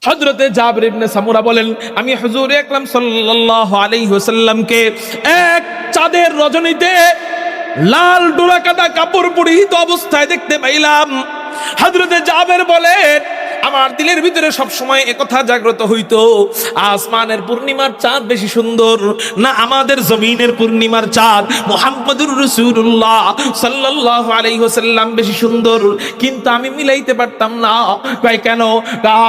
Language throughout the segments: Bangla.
হযরতে জাবির ইবনে সামুরা বলেন, আমি হুজুর আকরাম সাল্লাল্লাহু আলাইহি ওয়াসাল্লামকে এক চাঁদের রজনীতে লাল ডোরাকাটা কাপড় পরিহিত অবস্থায় দেখতে পাইলাম। হযরতে জাবির বলেন, আমার দিলের ভিতরে সব সময় একথা জাগ্রত হইতো, আসমানের পূর্ণিমার চাঁদ বেশি সুন্দর না আমাদের জমিনের পূর্ণিমার চাঁদ মুহাম্মদুর রাসূলুল্লাহ সাল্লাল্লাহু আলাইহি ওয়াসাল্লাম বেশি সুন্দর। কিন্তু আমি মিলাইতে পারতাম না। কয় কেন?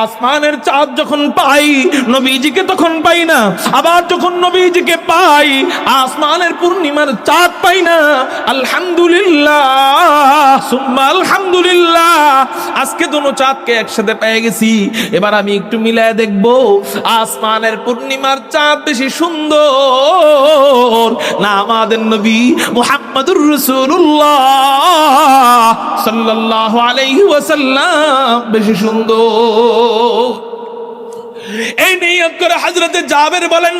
আসমানের চাঁদ যখন পাই নবীজিকে তখন পাই না, আবার যখন নবীজিকে পাই আসমানের পূর্ণিমার চাঁদ পাই না। আলহামদুলিল্লাহ সুম্মা আলহামদুলিল্লাহ, আজকে দুটো চাঁদকে একসাথে পেয়ে গেছি। এবার আমি একটু মিলায় দেখব আসমানের পূর্ণিমার চাঁদ বেশি সুন্দর না আমাদের নবী মুহাম্মদুর রাসূলুল্লাহ সাল্লাল্লাহু আলাইহি ওয়াসাল্লাম বেশি সুন্দর। এই নিয়ত করে হযরতে জাবির বলেন,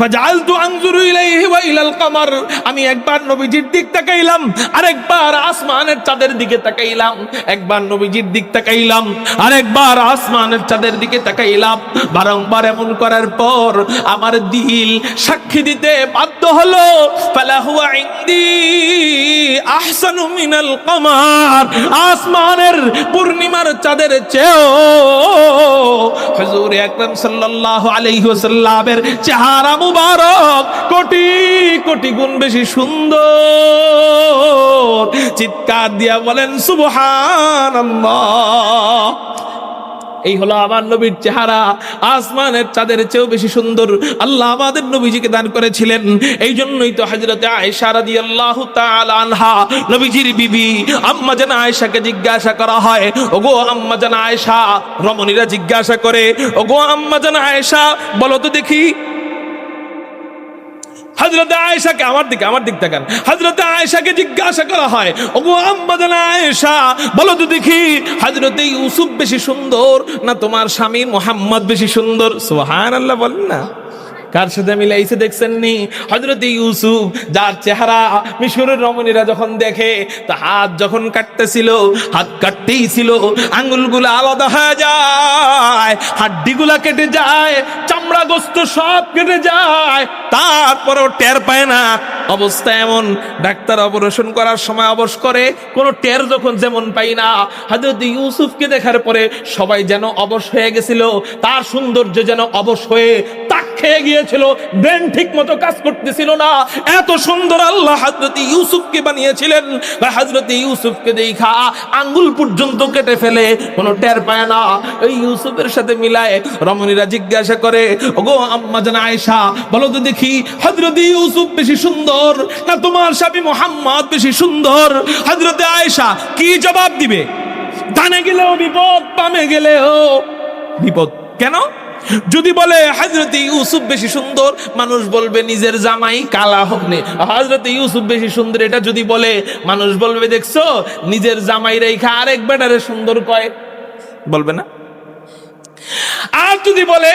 ফাজালতু আনজুরু ইলাইহি ওয়া ইলাল কমার, আমি একবার নবীজির দিক তাকাইলাম, আরেকবার আসমানের চাঁদের দিকে তাকাইলাম, একবার নবীজির দিক তাকাইলাম, আরেকবার আসমানের চাঁদের দিকে তাকাইলাম। বারংবার এমন করার পর আমার দিল সাক্ষী দিতে বাধ্য হলো, ফালাহু ইনদি আহসানু মিনাল কমার, আসমানের পূর্ণিমার চাঁদের চেয়েও হুজুর আকরাম সাল্লাল্লাহু আলাইহি ওয়াসাল্লামের চেহারা মুবারক কোটি কোটি গুণ বেশি সুন্দর। চিৎকার দিয়া বলেন সুবহানাল্লাহ। এই হলো আমার নবীর চেহারা, আসমানের চাঁদের চেয়েও বেশি সুন্দর আল্লাহ আমাদের নবীজিকে দান করেছিলেন। এই জন্যই তো হযরতে আয়েশা রাদিয়াল্লাহু তাআলা আনহা, নবীজির বিবি আম্মা জান আয়েশাকে জিজ্ঞাসা করা হয়, ওগো আম্মা জান আয়েশা, রমণীরা জিজ্ঞাসা করে, ওগো আম্মা জান আয়েশা বলো তো দেখি, হযরতে আয়েশাকে আমার দিক তাকান, হযরতে আয়েশাকে জিজ্ঞাসা করা হয়, ওগো আম্মা জান আয়েশা বলো তো দেখি, হযরতে ইউসুফ বেশি সুন্দর না তোমার স্বামী মুহাম্মদ বেশি সুন্দর? সুবহানাল্লাহ বলেন না। কার সাথে মিলাইছে দেখছেন নি? হযরতে ইউসুফ, যার চেহারা মিশরের রমণীরা যখন দেখে, তা হাত যখন কাটতেছিল, হাত কাটতেই ছিল, আঙ্গুলগুলো আলাদা হয়ে যায়, হাড্ডিগুলা কেটে যায়, চামড়া গোস্ত সব কেটে যায়, তারপরেও টের পায় না। অবস্থা এমন, ডাক্তার অপারেশন করার সময় অবশ করে, কোনো টের যখন যেমন পাই না, হযরত ইউসুফকে দেখার পরে সবাই যেন অবশ হয়ে গেছিল, তার সৌন্দর্য যেন অবশ হয়ে তাক খেয়ে গিয়েছিল, ব্রেন ঠিক মতো কাজ করতেছিল না। এত সুন্দর আল্লাহ হযরত ইউসুফকে বানিয়েছিলেন, হযরত ইউসুফকে দেখা আঙ্গুল পর্যন্ত কেটে ফেলে, কোনো টের পায় না। ওই ইউসুফের সাথে মিলায় রমণীরা জিজ্ঞাসা করে, ওগো আম্মা জান আয়েশা বলো তো দেখি, হযরত ইউসুফ বেশি সুন্দর না তোমার স্বামী মুহাম্মদ বেশি সুন্দর? হযরতে আয়েশা কি জবাব দিবে? ডানে গেলেও বিপদ, বামে গেলেও বিপদ। কেন? যদি বলে হযরত ইউসুফ বেশি সুন্দর, মানুষ বলবে নিজের জামাই কালা হবে। হযরত ইউসুফ বেশি সুন্দর এটা যদি বলে, মানুষ বলবে দেখছো নিজের জামাই রেখা আরেক বেটারে সুন্দর কয়, বলবে না? আর যদি বলে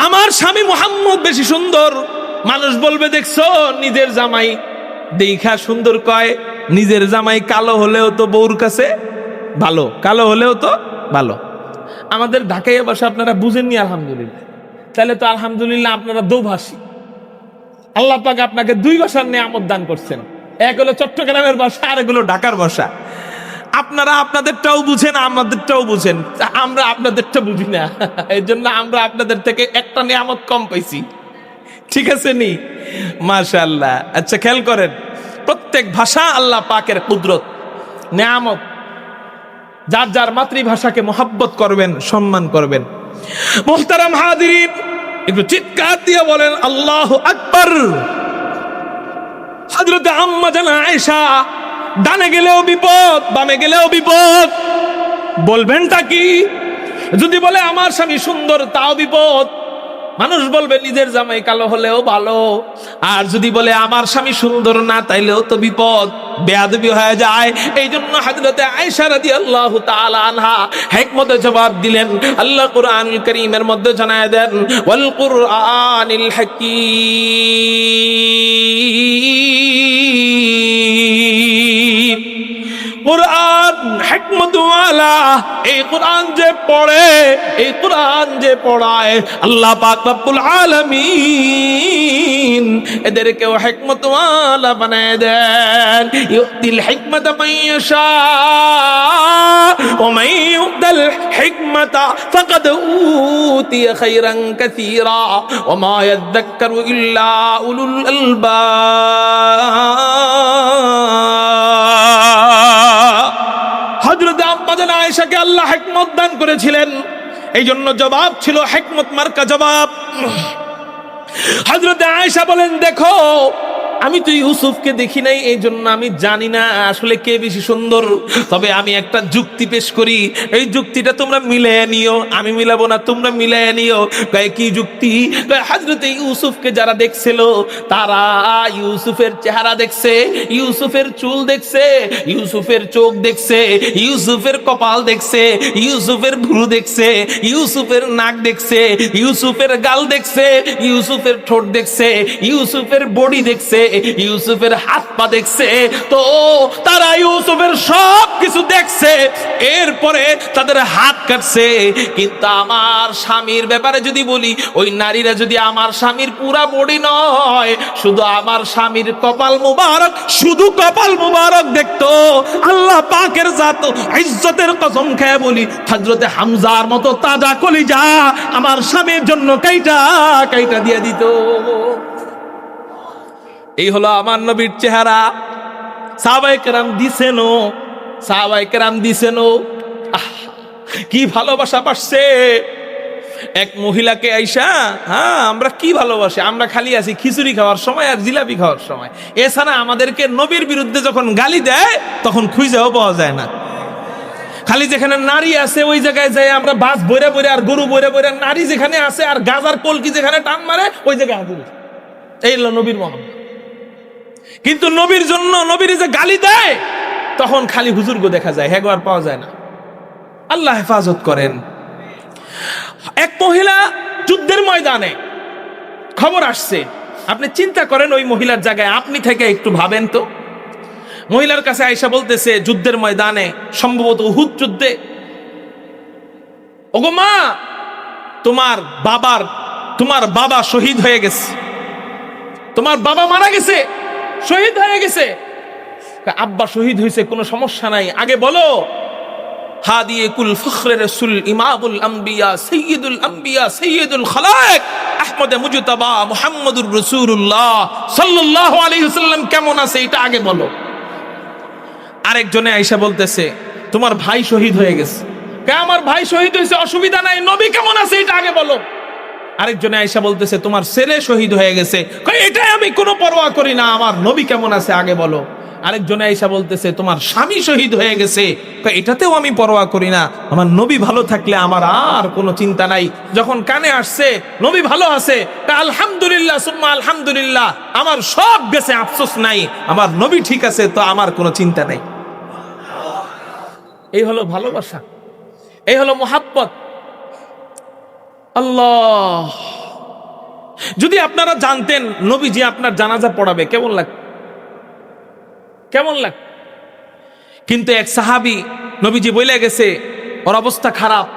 আমার স্বামী মুহাম্মদ বেশি সুন্দর, মানুষ বলবে দেখছো নিজের জামাই দেখা সুন্দর কয়, নিজের জামাই কালো হলেও তো বউর কাছে ভালো, কালো হলেও তো ভালো। আমাদের ঢাকাইয়া ভাষা আপনারা বুঝেননি আলহামদুলিল্লাহ, তাহলে তো আলহামদুলিল্লাহ আপনারা দোভাষী। আল্লাহ পাক আপনাকে দুই ভাষার নিয়ামত দান করছেন, এক হলো চট্টগ্রামের ভাষা, আর এক হলো ঢাকার ভাষা। আপনারা আপনাদেরটাও বুঝেন, আমাদেরটাও বুঝেন, আমরা আপনাদেরটা বুঝি না। এই জন্য আমরা আপনাদের থেকে একটা নিয়ামত কম পাইছি, ঠিক আছে নি? মাশাআল্লাহ। আচ্ছা খেয়াল করেন, প্রত্যেক ভাষা আল্লাহ পাকের কুদরত, নিয়ামত। যার যার মাতৃভাষাকে মোহাব্বত করবেন, সম্মান করবেন। মুহতারাম হাজিরিন, একটু চিৎকার দিয়ে বলেন আল্লাহু আকবার। হযরত আম্মা জান আয়েশা, ডানে গেলেও বিপদ, বামে গেলেও বিপদ, বলবেনটা কি? যদি বলে আমার স্বামী সুন্দর, তাও বিপদ, মানুষ বলবে নিজের জামাই কালো হলেও ভালো। আর যদি বলে আমার স্বামী সুন্দর না, তাইলেও তো বিপদ, বেয়াদবি হয়ে যায়। এই জন্য হযরতে আয়েশা রাদিয়াল্লাহু তাআলা আনহা হিকমতে জবাব দিলেন। আল্লাহ কুরআনুল কারীমের মধ্যে জানায় দেন, ওয়াল কুরআনিল হাকীম কোরআন হিকমতওয়ালা, এই কোরআন যে পড়ে, এই কোরআন যে পড়ায়, আল্লাহ পাক রব্বুল আলামিন এদেরকেও হিকমতওয়ালা বানায় দেন। ইউতিল হিকমাতা মান ইয়াশা ওয়া মান ইউতাল হিকমাতা ফাকাদ উতিয়া খায়রান কাসীরা ওয়া মা ইয়াযাক্কারু ইল্লা উলুল আলবাব। হযরত আম্মা জান আয়েশাকে আল্লাহ হিকমত দান করেছিলেন, এই জন্য জবাব ছিল হিকমত মার্কা জবাব। হযরত আয়েশা বলেন, দেখো আমি তো ইউসুফকে দেখি নাই, এই জন্য আমি জানি না আসলে কে বেশি সুন্দর, তবে আমি একটা যুক্তি পেশ করি, এই যুক্তিটা তোমরা মিলিয়ে নিও। আমি মিলাবো না, তোমরা মিলিয়ে নিও। কয় কি যুক্তি? কয় হযরত ইউসুফকে যারা দেখছিল তারা ইউসুফের চেহারা দেখছে, ইউসুফের চুল দেখছে, ইউসুফের চোখ দেখছে, ইউসুফের কপাল দেখছে, ইউসুফের ভ্রু দেখছে, ইউসুফের নাক দেখছে, ইউসুফের গাল দেখছে, ইউসুফের ঠোঁট দেখছে, ইউসুফের বডি দেখছে, ইউসুফের হাত পা দেখছে। তো তারা ইউসুফের সব কিছু দেখছে, এরপরে তাদের হাত কাটছে। কিন্তু আমার স্বামীর ব্যাপারে যদি বলি, ওই নারীরা যদি আমার স্বামীর পুরা বডি নয়, শুধু আমার স্বামীর কপাল মুবারক, শুধু কপাল মুবারক দেখতো, আল্লাহ পাকের জাত ইজ্জতের কসম খেয়ে বলি, হযরতে হামজার মতো তাজা কলিজা আমার স্বামীর জন্য কাইটা কাইটা দিয়ে দিত। এই হলো আমার নবীর চেহারা। সাহাবায়ে কেরাম দিছেনও, সাহাবায়ে কেরাম দিছেনও। কি ভালোবাসা পাচ্ছে এক মহিলাকে আইসা। হ্যাঁ, আমরা কি ভালোবাসি, আমরা খালি আছি খিচুড়ি খাওয়ার সময় আর জিলাপি খাওয়ার সময়। এছাড়া আমাদেরকে নবীর বিরুদ্ধে যখন গালি দেয় তখন খুঁজেও পাওয়া যায় না। খালি যেখানে নারী আছে ওই জায়গায় যাই আমরা বাস বইরা বইরা আর গরু বইরা বইরা, নারী যেখানে আছে আর গাজার কলকি যেখানে টান মারে ওই জায়গায় হাজির। এই হলো নবীর মহান। কিন্তু নবীর জন্য নবীর যে গালি দেয় তখন খালি হুজুরগো দেখা যায়, হ্যাঁ আর পাওয়া যায় না। আল্লাহ হেফাজত করেন। এক মহিলা যুদ্ধের ময়দানে, খবর আসছে। আপনি চিন্তা করেন ওই মহিলার জায়গায় আপনি থেকে একটু ভাবেন তো। মহিলার কাছে আয়েশা বলতেছে যুদ্ধের ময়দানে, সম্ভবত উহুদ যুদ্ধে, ওগো মা, তোমার বাবা শহীদ হয়ে গেছে, তোমার বাবা মারা গেছে, শহীদ হয়ে গেছে। আব্বা শহীদ হয়েছে, কোনো সমস্যা নাই, আগে বলো। হাদিয়ে কুল ফখরে রাসূল ইমামুল আম্বিয়া সাইয়্যিদুল আম্বিয়া সাইয়্যিদুল খালায়েক আহমদ মুজতাবা মুহাম্মদুর রাসূলুল্লাহ সাল্লাল্লাহু আলাইহি ওয়াসাল্লাম কেমন আছে এটা আগে বলো। আরেকজনে আয়েশা বলতেছে তোমার ভাই শহীদ হয়ে গেছে। কে? আমার ভাই শহীদ হয়েছে, অসুবিধা নাই, নবী কেমন আছে এটা আগে বলো। আরেকজনে আয়েশা বলতেছে তোমার ছেলে শহীদ হয়ে গেছে। এটাই আমি কোনো পরোয়া করি না, আমার নবী কেমন আছে আগে বলো। আরেকজনে আয়েশা বলতেছে তোমার স্বামী শহীদ হয়ে গেছে, এটাতেও আমি পরোয়া করি না, আমার নবী ভালো থাকলে আমার আর কোনো চিন্তা নাই। যখন কানে আসছে নবী ভালো আছে, আলহামদুলিল্লাহ সুম্মা আলহামদুলিল্লাহ, আমার সব গেছে, আফসোস নাই, আমার নবী ঠিক আছে, তো আমার কোনো চিন্তা নাই। এই হলো ভালোবাসা, এই হলো মুহাব্বত। আল্লাহ, যদি আপনারা জানতেন নবীজি আপনার জানাজা পড়াবে কেমন লাগ, কেমন লাগ। কিন্তু এক সাহাবী, নবীজি বলে গেছে ওর অবস্থা খারাপ,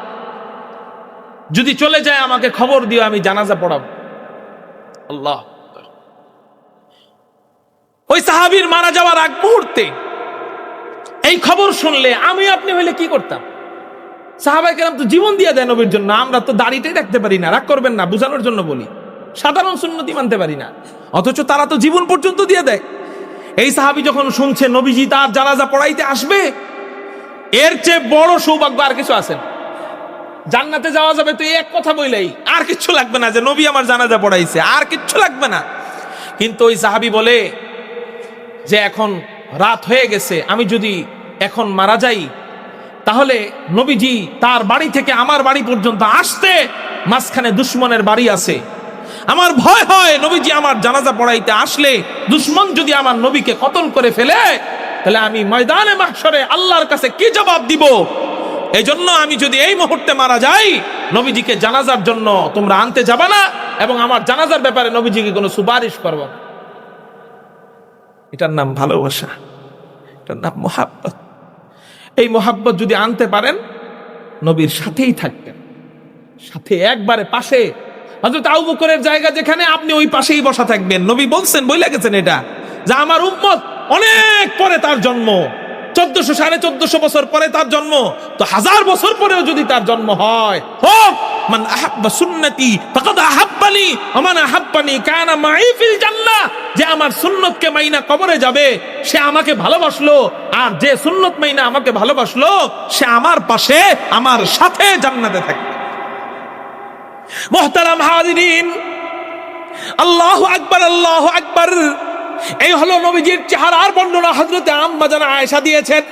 যদি চলে যায় আমাকে খবর দিও, আমি জানাজা পড়াবো। আল্লাহ, ওই সাহাবীর মারা যাওয়ার আগ মুহূর্তে এই খবর শুনলে আমি আপনি হইলে কি করতাম? সাহাবায়ে কেরাম তো জীবন দিয়ে দেয় নবীর জন্য, আমরা তো দাড়িটাই রাখতে পারি না। রাগ করবেন না, বোঝানোর জন্য বলি, সাধারণ সুন্নতি মানতে পারি না, অথচ তারা তো জীবন পর্যন্ত দিয়ে দেয়। এই সাহাবী যখন শুনছে নবীজি তার জানাজা পড়াইতে আসবে, এর চেয়ে বড় সৌভাগ্য আর কিছু আছে না। জান্নাতে যাওয়া যাবে তো এক কথা বইলেই, আর কিচ্ছু লাগবে না, যে নবী আমার জানাজা পড়াইছে, আর কিচ্ছু লাগবে না। কিন্তু ওই সাহাবী বলে যে এখন রাত হয়ে গেছে, আমি যদি এখন মারা যাই তাহলে নবীজি তার বাড়ি থেকে আমার বাড়ি পর্যন্ত আসতে মাঝখানে দুশমনের বাড়ি আছে, আমার ভয় হয় নবীজি আমার জানাজা পড়াইতে আসলে দুশমন যদি আমার নবীকে কতল করে ফেলে, তাহলে আমি ময়দানে মাহশরে আল্লাহর কাছে কি জবাব দিব। এই জন্য আমি যদি এই মুহূর্তে মারা যাই, নবীজিকে জানাজার জন্য তোমরা আনতে যাবে না, এবং আমার জানাজার ব্যাপারে নবীজিকে কোনো সুপারিশ করবো না। এটার নাম ভালোবাসা, এটার নাম মুহাব্বত। এই মোহাব্বত যদি আনতে পারেন নবীর সাথেই থাকতেন, সাথে একবারে পাশে। হযরত আবু বকরের জায়গা যেখানে, আপনি ওই পাশেই বসা থাকবেন। নবী বলছেন, বইলা গেছেন এটা, যে আমার উম্মত অনেক পরে তার জন্ম, 1400 1450 বছর পরে তার জন্ম, তো 1000 বছর পরেও যদি তার জন্ম হয়, হোক মান আহাব্বা সুন্নতি ফাকাদ আহাব্বানি ওয়া মান আহাব্বানি কানা মাই ফিল জান্নাহ। যে আমার সুন্নতকে মাইনা কবরে যাবে সে আমাকে ভালোবাসলো, আর যে সুন্নত মাইনা আমাকে ভালোবাসলো সে আমার পাশে, আমার সাথে জান্নাতে থাকবে। মুহতারাম হাজিরিন, আল্লাহু আকবার, আল্লাহু আকবার। এই হলো নবীজির চেহারার বর্ণনা হযরতে আম্মা জান আয়েশা দিয়েছেন।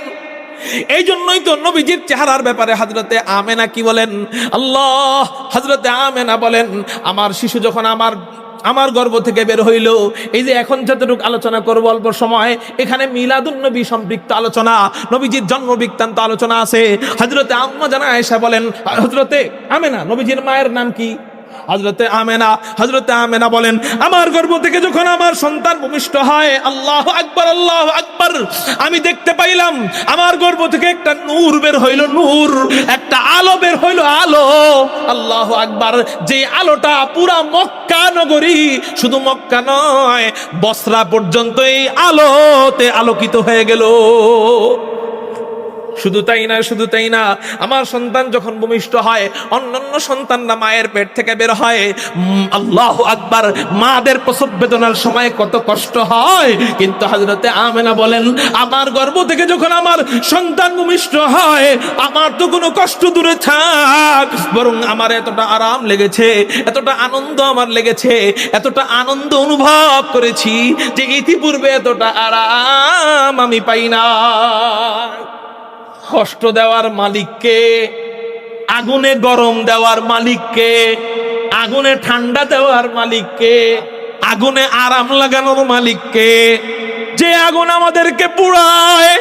এই জন্যই তো নবীজির চেহারার ব্যাপারে হযরতে আমেনা কি বলেন, আল্লাহ, হযরতে আমেনা বলেন, আমার শিশু যখন আমার গর্ভ থেকে বের হইল, এই যে এখন যতটুকু আলোচনা করব অল্প সময়, এখানে মিলাদুন নবী সম্পৃক্ত আলোচনা, নবীজির জন্ম বৃত্তান্ত আলোচনা আছে। হযরতে আম্মা জান আয়েশা বলেন, হযরতে আমেনা, নবীজির মায়ের নাম কি? হযরতে আমেনা বলেন, আমার গর্ভ থেকে যখন আমার সন্তান ভূমিষ্ঠ হয়, আল্লাহু আকবার, আল্লাহু আকবার, আমি দেখতে পাইলাম আমার গর্ভ থেকে একটা নূর বের হইল, নূর, একটা আলো বের হইল, আলো। আল্লাহু আকবার। যে আলোটা পুরা মক্কা নগরী, শুধু মক্কা নয় বসরা পর্যন্ত এই আলোতে আলোকিত হয়ে গেল। শুধু তাই না, আমার সন্তান যখন ভূমিষ্ঠ হয়, অন্যান্য সন্তানরা মায়ের পেট থেকে বের হয়, আল্লাহু আকবার, মাদের প্রসব বেদনার সময় কত কষ্ট হয়, কিন্তু হযরতে আমেনা বলেন, আমার গর্ভ থেকে যখন আমার সন্তান ভূমিষ্ঠ হয়, আমার তো কোনো কষ্ট দূরে থাক, বরং আমার এতটা আরাম লেগেছে, এতটা আনন্দ আমার লেগেছে, এতটা আনন্দ অনুভব করেছি যে ইতিপূর্বে এতটা আরাম আমি পাই না। কষ্ট দেওয়ার মালিককে, আগুনে গরম দেওয়ার মালিককে, আগুনে ঠান্ডা দেওয়ার মালিককে, আগুনে আরাম লাগানোর মালিককে, যে আগুন আমাদেরকে পুড়ায়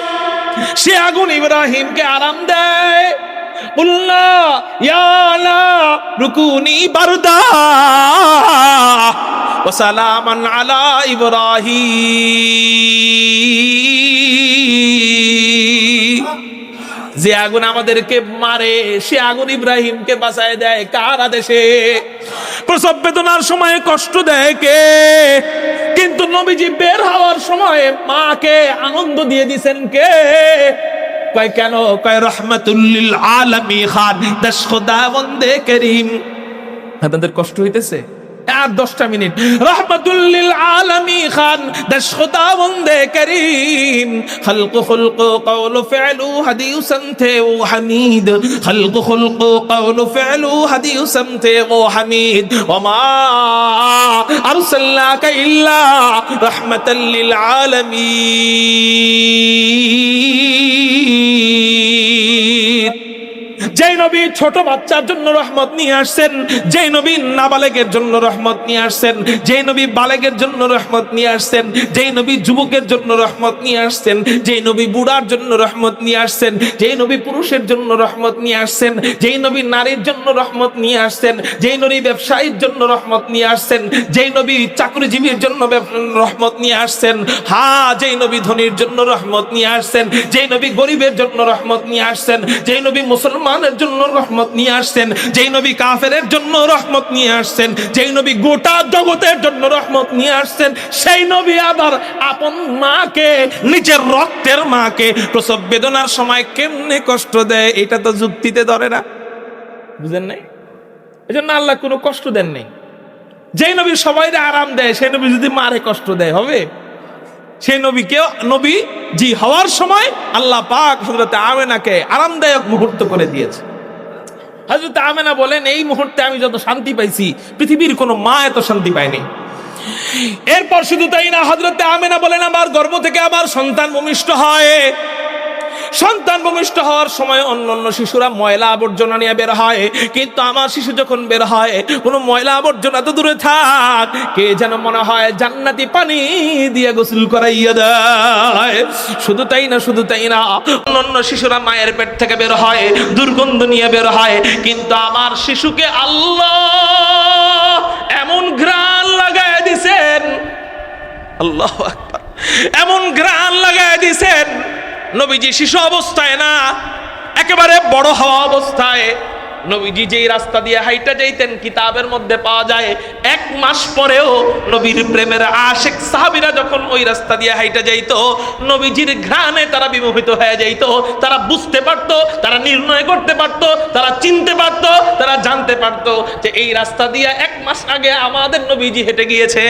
সে আগুন ইব্রাহিমকে আরাম দেয়। কুল্লা ইয়া লা রুকুনি বারদা ওয়া সালামান আলা ইব্রাহিম। যে আগুন আমাদেরকে মারে সে আগুন ইব্রাহিমকে বাঁচায় দেয় কার আদেশে? প্রসব বেদনার সময় কষ্ট দেয় কে? কিন্তু নবীজি বের হওয়ার সময় মাকে আনন্দ দিয়ে দিয়েছেন কে? কয় কেন? কয় রহমাতুল লিল আলামিন খান, দশ খোদা বন্দে করিম। আপনাদের কষ্ট হইতেছে? আর 10টা মিনিট। রহমাতুল লিল আলামিন খান, দশ খোদা বন্দে করিম, খলকু খলকু কওলু ফিলু হাদিউ সমতে ও হামিদ, খলকু খলকু কওলু ফিলু হাদিউ সমতে ও হামিদ, ওয়া মা আরসালনাকা ইল্লা রাহমাতাল লিল আলামিন। যেই নবী ছোট বাচ্চার জন্য রহমত নিয়ে আসছেন, যেই নবী নাবালেগের জন্য রহমত নিয়ে আসছেন, যেই নবী বালেগের জন্য রহমত নিয়ে আসছেন, যেই নবী যুবকের জন্য রহমত নিয়ে আসছেন, যেই নবী বুড়ার জন্য রহমত নিয়ে আসছেন, যেই নবী পুরুষের জন্য রহমত নিয়ে আসছেন, যেই নবী নারীর জন্য রহমত নিয়ে আসছেন, যেই নবী ব্যবসায়ীর জন্য রহমত নিয়ে আসছেন, যেই নবী চাকরিজীবীর জন্য রহমত নিয়ে আসছেন, যেই নবী ধনীর জন্য রহমত নিয়ে আসছেন, যেই নবী গরিবের জন্য রহমত নিয়ে আসছেন, যেই নবী মুসলমানের জন্য রহমত নিয়ে আসছেন, যেই নবী কাফেরের জন্য রহমত নিয়ে আসছেন, যেই নবী গোটা জগতের জন্য রহমত নিয়ে আসছেন, সেই নবী আবার আপন মাকে, নিজের রক্তের মাকে প্রসব বেদনার সময় কেমনে কষ্ট দেয়, এটা তো যুক্তিতে ধরে না। বুঝেন নাই? এজন্য আল্লাহ কোনো কষ্ট দেন নাই। যেই নবী সবাইকে আরাম দেয়, সেই নবী যদি মারে কষ্ট দেয় হবে? সেই নবীকে নবী জি হওয়ার সময় আল্লাহ পাক হযরত আমেনাকে আরামদায়ক মুহূর্ত করে দিয়েছে। হযরত আমেনা বলেন, এই মুহূর্তে আমি যত শান্তি পাইছি পৃথিবীর কোনো মা এত শান্তি পায়নি। এরপর শুধু তাই না, হযরত আমেনা বলেন, আমার গর্ভ থেকে আমার সন্তান ভূমিষ্ঠ হয়। সন্তান ভূমিষ্ঠ হওয়ার সময় অন্যান্য শিশুরা ময়লা আবর্জনা নিয়ে বের হয়, কিন্তু আমার শিশু যখন বের হয় কোনো ময়লা আবর্জনা তো দূরে থাক, কে যেন মনে হয় জান্নাতি পানি দিয়ে গোসল করাইয়া দেয়। শুধু তাই না, অন্যান্য শিশুরা মায়ের পেট থেকে বের হয় দুর্গন্ধ নিয়ে বের হয়, কিন্তু আমার শিশুকে আল্লাহ এমন ঘ্রাণ লাগায় দিছেন, আল্লাহু আকবার, এমন ঘ্রাণ লাগায় দিছেন নবীজি শিশু অবস্থায় না, একেবারে বড় হওয়া অবস্থায় নবীজি যেই রাস্তা দিয়ে হাইটা যাইতেন কিতাবের মধ্যে পাওয়া যায় 1 মাস পরেও নবীর প্রেমের আশিক সাহাবীরা যখন ওই রাস্তা দিয়ে হাইটা যাইতো, নবীজির ঘ্রাণে তারা বিমোহিত হয়ে যাইতো। তারা বুঝতে পারতো, তারা নির্ণয় করতে পারতো, তারা চিনতে পারতো, তারা জানতে পারতো যে এই রাস্তা দিয়ে 1 মাস আগে আমাদের নবীজি হেঁটে গিয়েছে।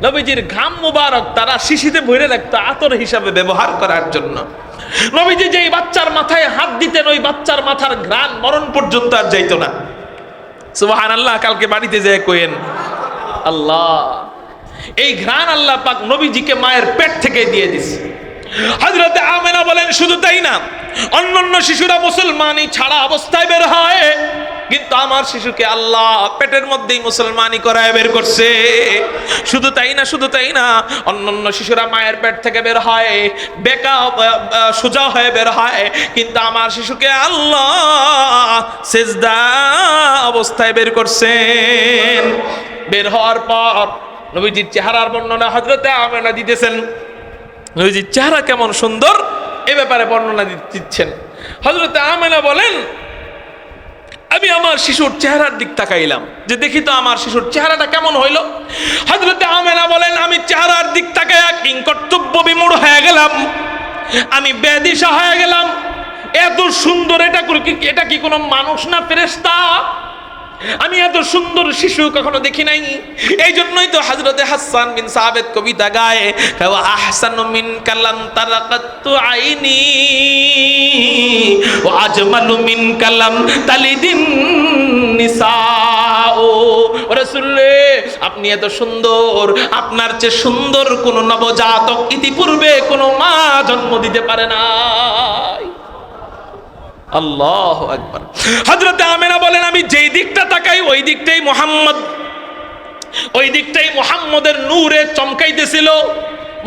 নবীজির ঘাম মুবারক তারা শিশিতে ভরে রাখতো আতর হিসাবে ব্যবহার করার জন্য। নবীজি যেই বাচ্চার মাথায় হাত দিতেন ওই বাচ্চার মাথার ঘ্রাণ মরণ পর্যন্ত আর যাইতো না। সুবহানাল্লাহ। কালকে বাড়িতে যেয়ে কইেন আল্লাহ, এই ঘ্রাণ আল্লাহ পাক নবীজিকে মায়ের পেট থেকে দিয়ে দিছে। হযরতে আমেনা বলেন শুধু তাই না, অন্যান্য শিশুরা মুসলমানি ছাড়া অবস্থায় বের হয়, কিন্তু আমার শিশুকে আল্লাহ পেটের মধ্যেই মুসলমানি করায় বের করছে। শুধু তাই না, শুধু তাই না, অন্যান্য শিশুরা মায়ের পেট থেকে বের হয় বেকা সোজা হয়ে বের হয়, কিন্তু আমার শিশুকে আল্লাহ সেজদা অবস্থায় বের করছেন। বের হওয়ার পর নবীজির চেহারার বর্ণনা হযরতে আমেনা দিতেছেন। নবীজির চেহারা কেমন সুন্দর এ ব্যাপারে বর্ণনা দিচ্ছেন। হযরতে আমেনা বলেন আমি আমার শিশুর চেহারার দিক তাকাইলাম যে দেখি তো আমার শিশুর চেহারাটা কেমন হইল। হযরতে আমেনা বলেন আমি চেহারার দিক তাকায়া কিংকর্তব্য বিমূঢ় হয়ে গেলাম, আমি বেদিশা হয়ে গেলাম। এত সুন্দর, এটা কি কোনো মানুষ না ফেরেশতা? আমি এত সুন্দর শিশু কখনো দেখি নাই। এই জন্যই তো হযরতে হাসান বিন সাবিত কবিতা গায়, ওয়া আহসানু মিনকা লাম তারাকাতু আইনি ওয়া আজমালু মিনকা লাম তালিদিন নিসাউ। ও রাসূলুল্লাহ, আপনি এত সুন্দর, আপনার চেয়ে সুন্দর কোন নবজাতক ইতিপূর্বে কোন মা জন্ম দিতে পারে না। আল্লাহু আকবার। হযরতে আমেনা বলেন আমি যেই দিকটা তাকাই ওই দিকটাই মুহাম্মদ, ওই দিকটাই মুহাম্মদের নূরে চমকাইতেছিল।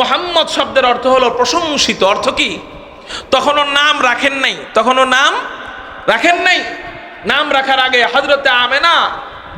মুহাম্মদ শব্দের অর্থ হলো প্রশংসিত। অর্থ কি? তখনও নাম রাখেন নাই, তখনও নাম রাখেন নাই। নাম রাখার আগে হযরতে আমেনা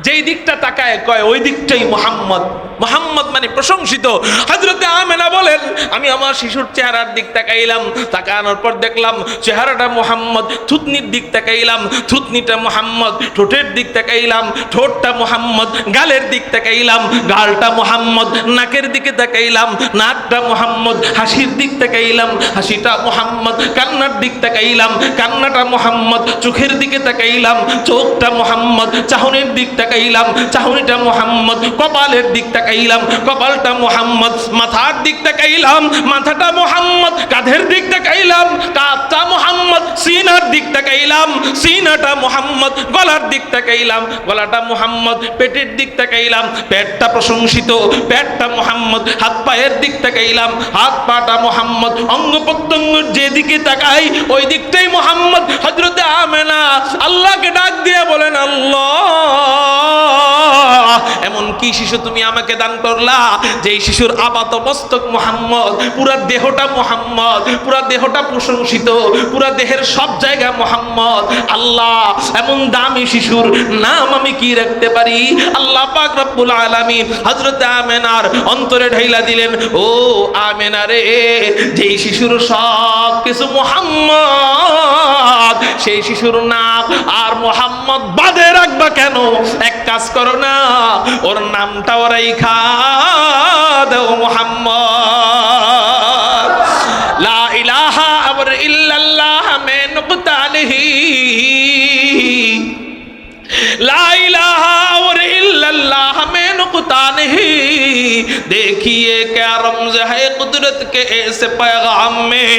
যেই দিকটা তাকায় কয় ওই দিকটাই মুহাম্মদ। মুহাম্মদ মানে প্রশংসিত। হযরতে আমেনা বলেন আমি আমার শিশুর চেহারার দিক তাকাইলাম, তাকানোর পর দেখলাম চেহারাটা মুহাম্মদ। থুতনির দিক তাকাইলাম, থুতনিটা মুহাম্মদ। ঠোঁটের দিক তাকাইলাম, ঠোঁটটা মুহাম্মদ। গালের দিক তাকাইলাম, গালটা মুহাম্মদ। নাকের দিকে তাকাইলাম, নাকটা মুহাম্মদ। হাসির দিক তাকাইলাম, হাসিটা মুহাম্মদ। কান্নার দিক তাকাইলাম, কান্নাটা মুহাম্মদ। চোখের দিকে তাকাইলাম, চোখটা মুহাম্মদ। চাহনির দিক তাকাইলাম, চাহনিটা মুহাম্মদ। কপালের দিক তাকাইলাম, কপালটা মুহাম্মদ। মাথার দিক তাকাইলাম, মাথাটা মুহাম্মদ। কাঁধের দিক তাকাইলাম, কাঁধটা মুহাম্মদ। সিনার দিক তাকাইলাম, সিনাটা মুহাম্মদ। গলার দিক তাকাইলাম, গলাটা মুহাম্মদ। পেটের দিক তাকাইলাম, পেটটা প্রশংসিত, পেটটা মুহাম্মদ। হাত পায়ের দিক তাকাইলাম, হাত পাটা মুহাম্মদ। অঙ্গ প্রত্যঙ্গ যেদিকে তাকাই ওই দিকটাই মুহাম্মদ। হযরতে আমেনা আল্লাহকে ডাক দিয়ে বলেন আল্লাহ, এমন কি শিশু তুমি আমাকে দান করলা যেই শিশুর আপাত মস্তক মুহাম্মদ, পুরা দেহটা মুহাম্মদ, পুরা দেহটা প্রশংসিত, পুরা দেহের সব জায়গা মুহাম্মদ। আল্লাহ, এমন দামি শিশুর নাম আমি কি রাখতে পারি? আল্লাহ পাক রব্বুল আলামিন হযরতে আমেনার অন্তরে ঢাইলা দিলেন, ও আমেনা রে, যেই শিশুর সব কিছু মুহাম্মদ, সেই শিশুর নাম আর মুহাম্মদ বাদে রাখবা কেন? এক কাজ করো না, ওর নামটা রাইখা দাও মুহাম্মদ। লা ইলাহা ইল্লাল্লাহ মে নুকতা আলাইহি, লা ইলাহা इल्लल्लाह में नुकता नहीं। देखिए क्या रमज है कुदरत के ऐसे पैगाम में,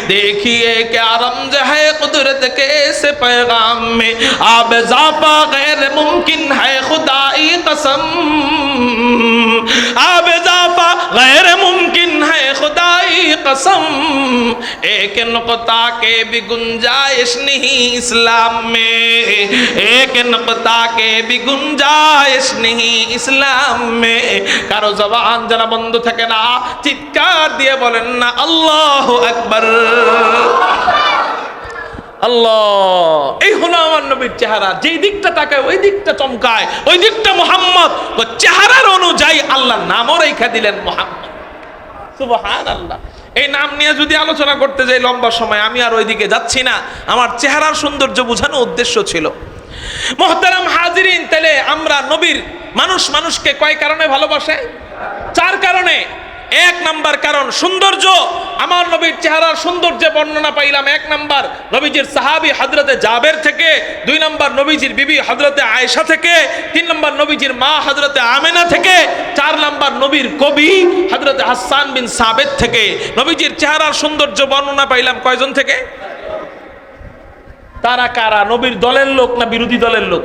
देखिए क्या रमज है कुदरत के ऐसे पैगाम में। अब इजाफा गैर मुमकिन है खुदाई कसम, अब इजाफा गैर मुमकिन है खुदाई कसम। एक नुकता के भी गुंजाइश नहीं इस्लाम में, एक नुकता के भी गुंजाइश नहीं इस्लाम में। কারো জবান যেন বন্ধ থাকে না, চিৎকার দিয়ে বলেন না আল্লাহু আকবার। আল্লাহ, এই হলো আমার নবীর চেহারা। যেই দিকটা তাকায় ওই দিকটা চমকায়, ওই দিকটা মুহাম্মদ। চেহারার অনুযায়ী আল্লাহ নামও রেখা দিলেন মুহাম্মদ। সুবহানাল্লাহ। এই নাম নিয়ে যদি আলোচনা করতে যাই লম্বা সময়, আমি আর ওইদিকে যাচ্ছি না, আমার চেহারার সৌন্দর্য বোঝানো উদ্দেশ্য ছিল। মুহতারাম হাজিরিন, তাহলে আমরা নবীর মানুষ মানুষকে কয় কারণে ভালোবাসে? 4 কারণে। 1 নাম্বার কারণ সৌন্দর্য। আমার নবীর চেহারার সৌন্দর্যে বর্ণনা পাইলাম 1 নাম্বার নবীজির সাহাবী হযরতে জাবের থেকে, 2 নাম্বার নবীজির বিবি হযরতে আয়েশা থেকে, 3 নাম্বার নবীজির মা হযরতে আমেনা থেকে, 4 নাম্বার নবীর কবি হযরতে হাসান বিন সাবিত থেকে। নবীজির চেহারার সৌন্দর্য বর্ণনা পাইলাম কয়জন থেকে? তারা কারা? নবীর দলের লোক না বিরোধী দলের লোক?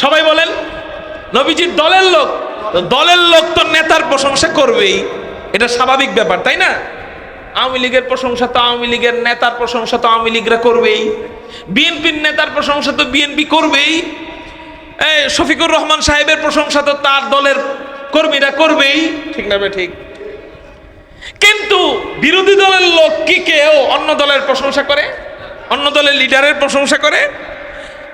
সবাই বলেন। নবীজির দলের লোক। দলের লোক তো নেতার প্রশংসা করবেই, এটা স্বাভাবিক ব্যাপার, তাই না? আওয়ামী লীগের প্রশংসা তো আওয়ামী লীগের নেতার প্রশংসা তো আওয়ামী লীগরা করবেই, বিএনপির নেতার প্রশংসা তো বিএনপি করবেই, শফিকুর রহমান সাহেবের প্রশংসা তো তার দলের কর্মীরা করবেই, ঠিক না? ঠিক। কিন্তু বিরোধী দলের লোক কি কেউ অন্য দলের প্রশংসা করে? অন্য দলের লিডারের প্রশংসা করে?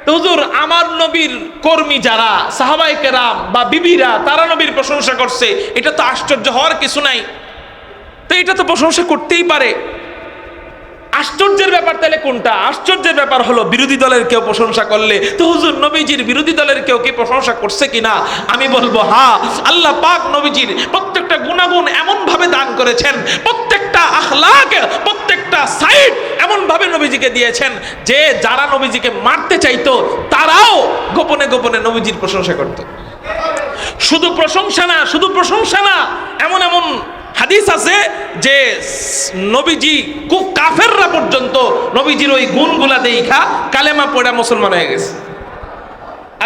তো হুজুর, আমার নবীর কর্মী যারা সাহাবায়ে কেরাম বা বিবিরা, তারা নবীর প্রশংসা করছে, এটা তো আশ্চর্য হওয়ার কিছু নাই, তো এটা তো প্রশংসা করতেই পারে। আশ্চর্যের ব্যাপার তাহলে কোনটা? আশ্চর্যের ব্যাপার হলো বিরোধী দলের কেউ প্রশংসা করলে। তো হুজুর, নবীজির বিরোধী দলের কেউ কি প্রশংসা করছে কিনা? আমি বলবো হ্যাঁ। আল্লাহ পাক নবীজির প্রত্যেকটা গুণাগুণ এমন ভাবে দান করেছেন, প্রত্যেকটা আখলাক, প্রত্যেকটা সাইড এমন ভাবে নবীজিকে দিয়েছেন যে যারা নবীজিকে মারতে চাইতো তারাও গোপনে গোপনে নবীজির প্রশংসা করত। শুধু প্রশংসা না, শুধু প্রশংসা না, এমন এমন হাদিস আছে যে নবীজি খুব কাফেররা পর্যন্ত নবীজির ওই গুণগুলা দেখা কালেমা পড়া মুসলমান হয়ে গেছে।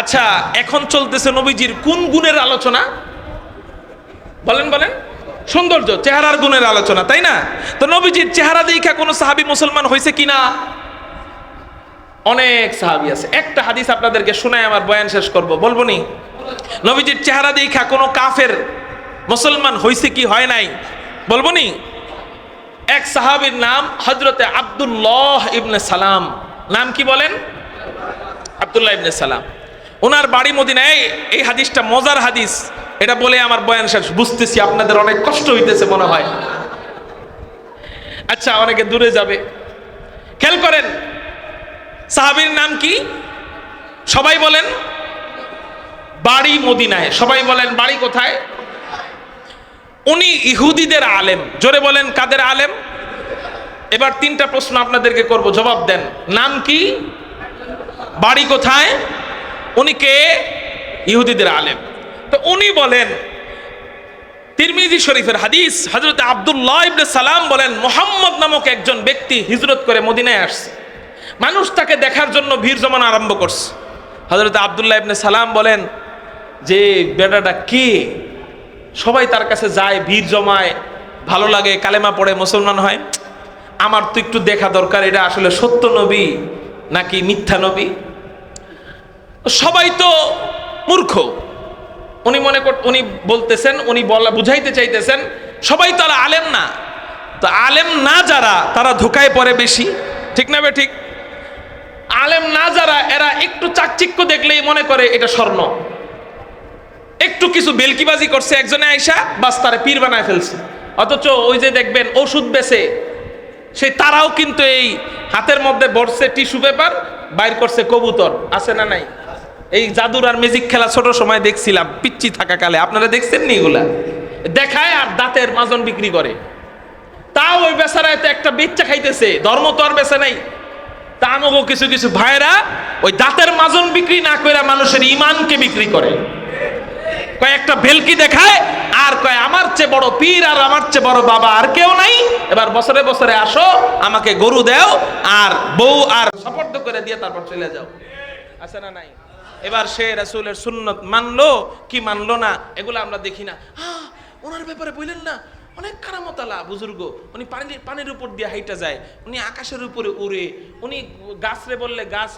আচ্ছা, এখন চলতেছে নবীজির কোন গুণের আলোচনা? বলেন বলেন। সৌন্দর্য, চেহারার গুণের আলোচনা, তাই না? তো নবীজির চেহারা দেখা কোন সাহাবী মুসলমান হয়েছে কিনা? অনেক সাহাবী আছে। একটা হাদিস আপনাদেরকে শোনায় আমার বয়ান শেষ করব, বলবো নি? নবীজির চেহারা দেখা কোনো কাফের মুসলমান হয়েছে কি হয় নাই, বলবো নি? এক সাহাবীর নাম হযরতে আব্দুল্লাহ ইবনে সালাম। নাম কি বলেন? আব্দুল্লাহ ইবনে সালাম। ওনার বাড়ি মদিনায়। এই হাদিসটা মজার হাদিস, এটা বলে আমার বয়ান শেষ। বুঝতেছি আপনাদের অনেক কষ্ট হইতেছে মনে হয়। আচ্ছা, অনেকে দূরে যাবে, খেয়াল করেন। সাহাবীর নাম কি? সবাই বলেন। বাড়ি মদিনায়। সবাই বলেন বাড়ি কোথায়? উনি ইহুদিদের আলেম। জোরে বলেন, কাদের আলেম? এবার 3টা প্রশ্ন আপনাদেরকে করব, জবাব দেন। নাম কি? বাড়ি কোথায়? উনি কে? ইহুদিদের আলেম। তো উনি বলেন, তিরমিজি শরীফের হাদিস, হযরতে আব্দুল্লাহ ইবনে সালাম বলেন, মুহাম্মদ নামক একজন ব্যক্তি হিজরত করে মদিনায় আসছে। মানুষ তাকে দেখার জন্য ভিড় জমানো আরম্ভ করছে। হযরতে আব্দুল্লাহ ইবনে সালাম বলেন যে বেটাটা কে? সবাই তার কাছে যায়, ভিড় জমায়, ভালো লাগে, কালেমা পড়ে মুসলমান হয়। আমার তো একটু দেখা দরকার, এটা আসলে সত্য নবী নাকি মিথ্যা নবী। সবাই তো মূর্খ। উনি বলতেছেন, উনি বুঝাইতে চাইতেছেন সবাই তো আর আলেম না। তো আলেম না যারা, তারা ধোকায় পড়ে বেশি, ঠিক না? ঠিক। আলেম না যারা, এরা একটু চাকচিক্য দেখলেই মনে করে এটা স্বর্ণ। একটু কিছু বেলকিবাজি করছে একজনে আইসা, বাস তারে পীর বানায় ফেলছে। অথচ ওই যে দেখবেন ওষুধ বেচে, সেই তারাও কিন্তু এই হাতের মধ্যে বসছে টিস্যু পেপার, বাইর করছে কবুতর। আছে না নাই? এই জাদুর আর ম্যাজিক খেলা ছোট সময় দেখছিলাম পিচ্চি থাকা কালে। আপনারা দেখছেন নি এগুলা? দেখায় আর দাঁতের মাজন বিক্রি করে। তাও ওই বেচারায় তো একটা বেচ্চা খাইতেছে, ধর্ম তো আর বেচে নাই। তা আমাকে কিছু কিছু ভাইরা ওই দাঁতের মাজন বিক্রি না করে মানুষের ইমানকে বিক্রি করে। কয়েকটা ভেলকি দেখায় আর কয় আমার চেয়ে বড় পীর আর আমার চেয়ে বড় বাবা আর কেউ নাই। এবার বছরে বছরে আসো, আমাকে গরু দাও আর বউ আর সপর্দ করে দিয়ে তারপর চলে যাও। আছে না নাই? এবার সে রাসূলের সুন্নত মানলো কি মানলো না, এগুলো আমরা দেখি না। ওনার ব্যাপারে বললেন না, অনেক কারামতালা বুজুর্গ। উনি পানির উপর দিয়ে হাইটা যায়, উনি আকাশের উপরে উড়ে, উনি গাছরে বললে গাছ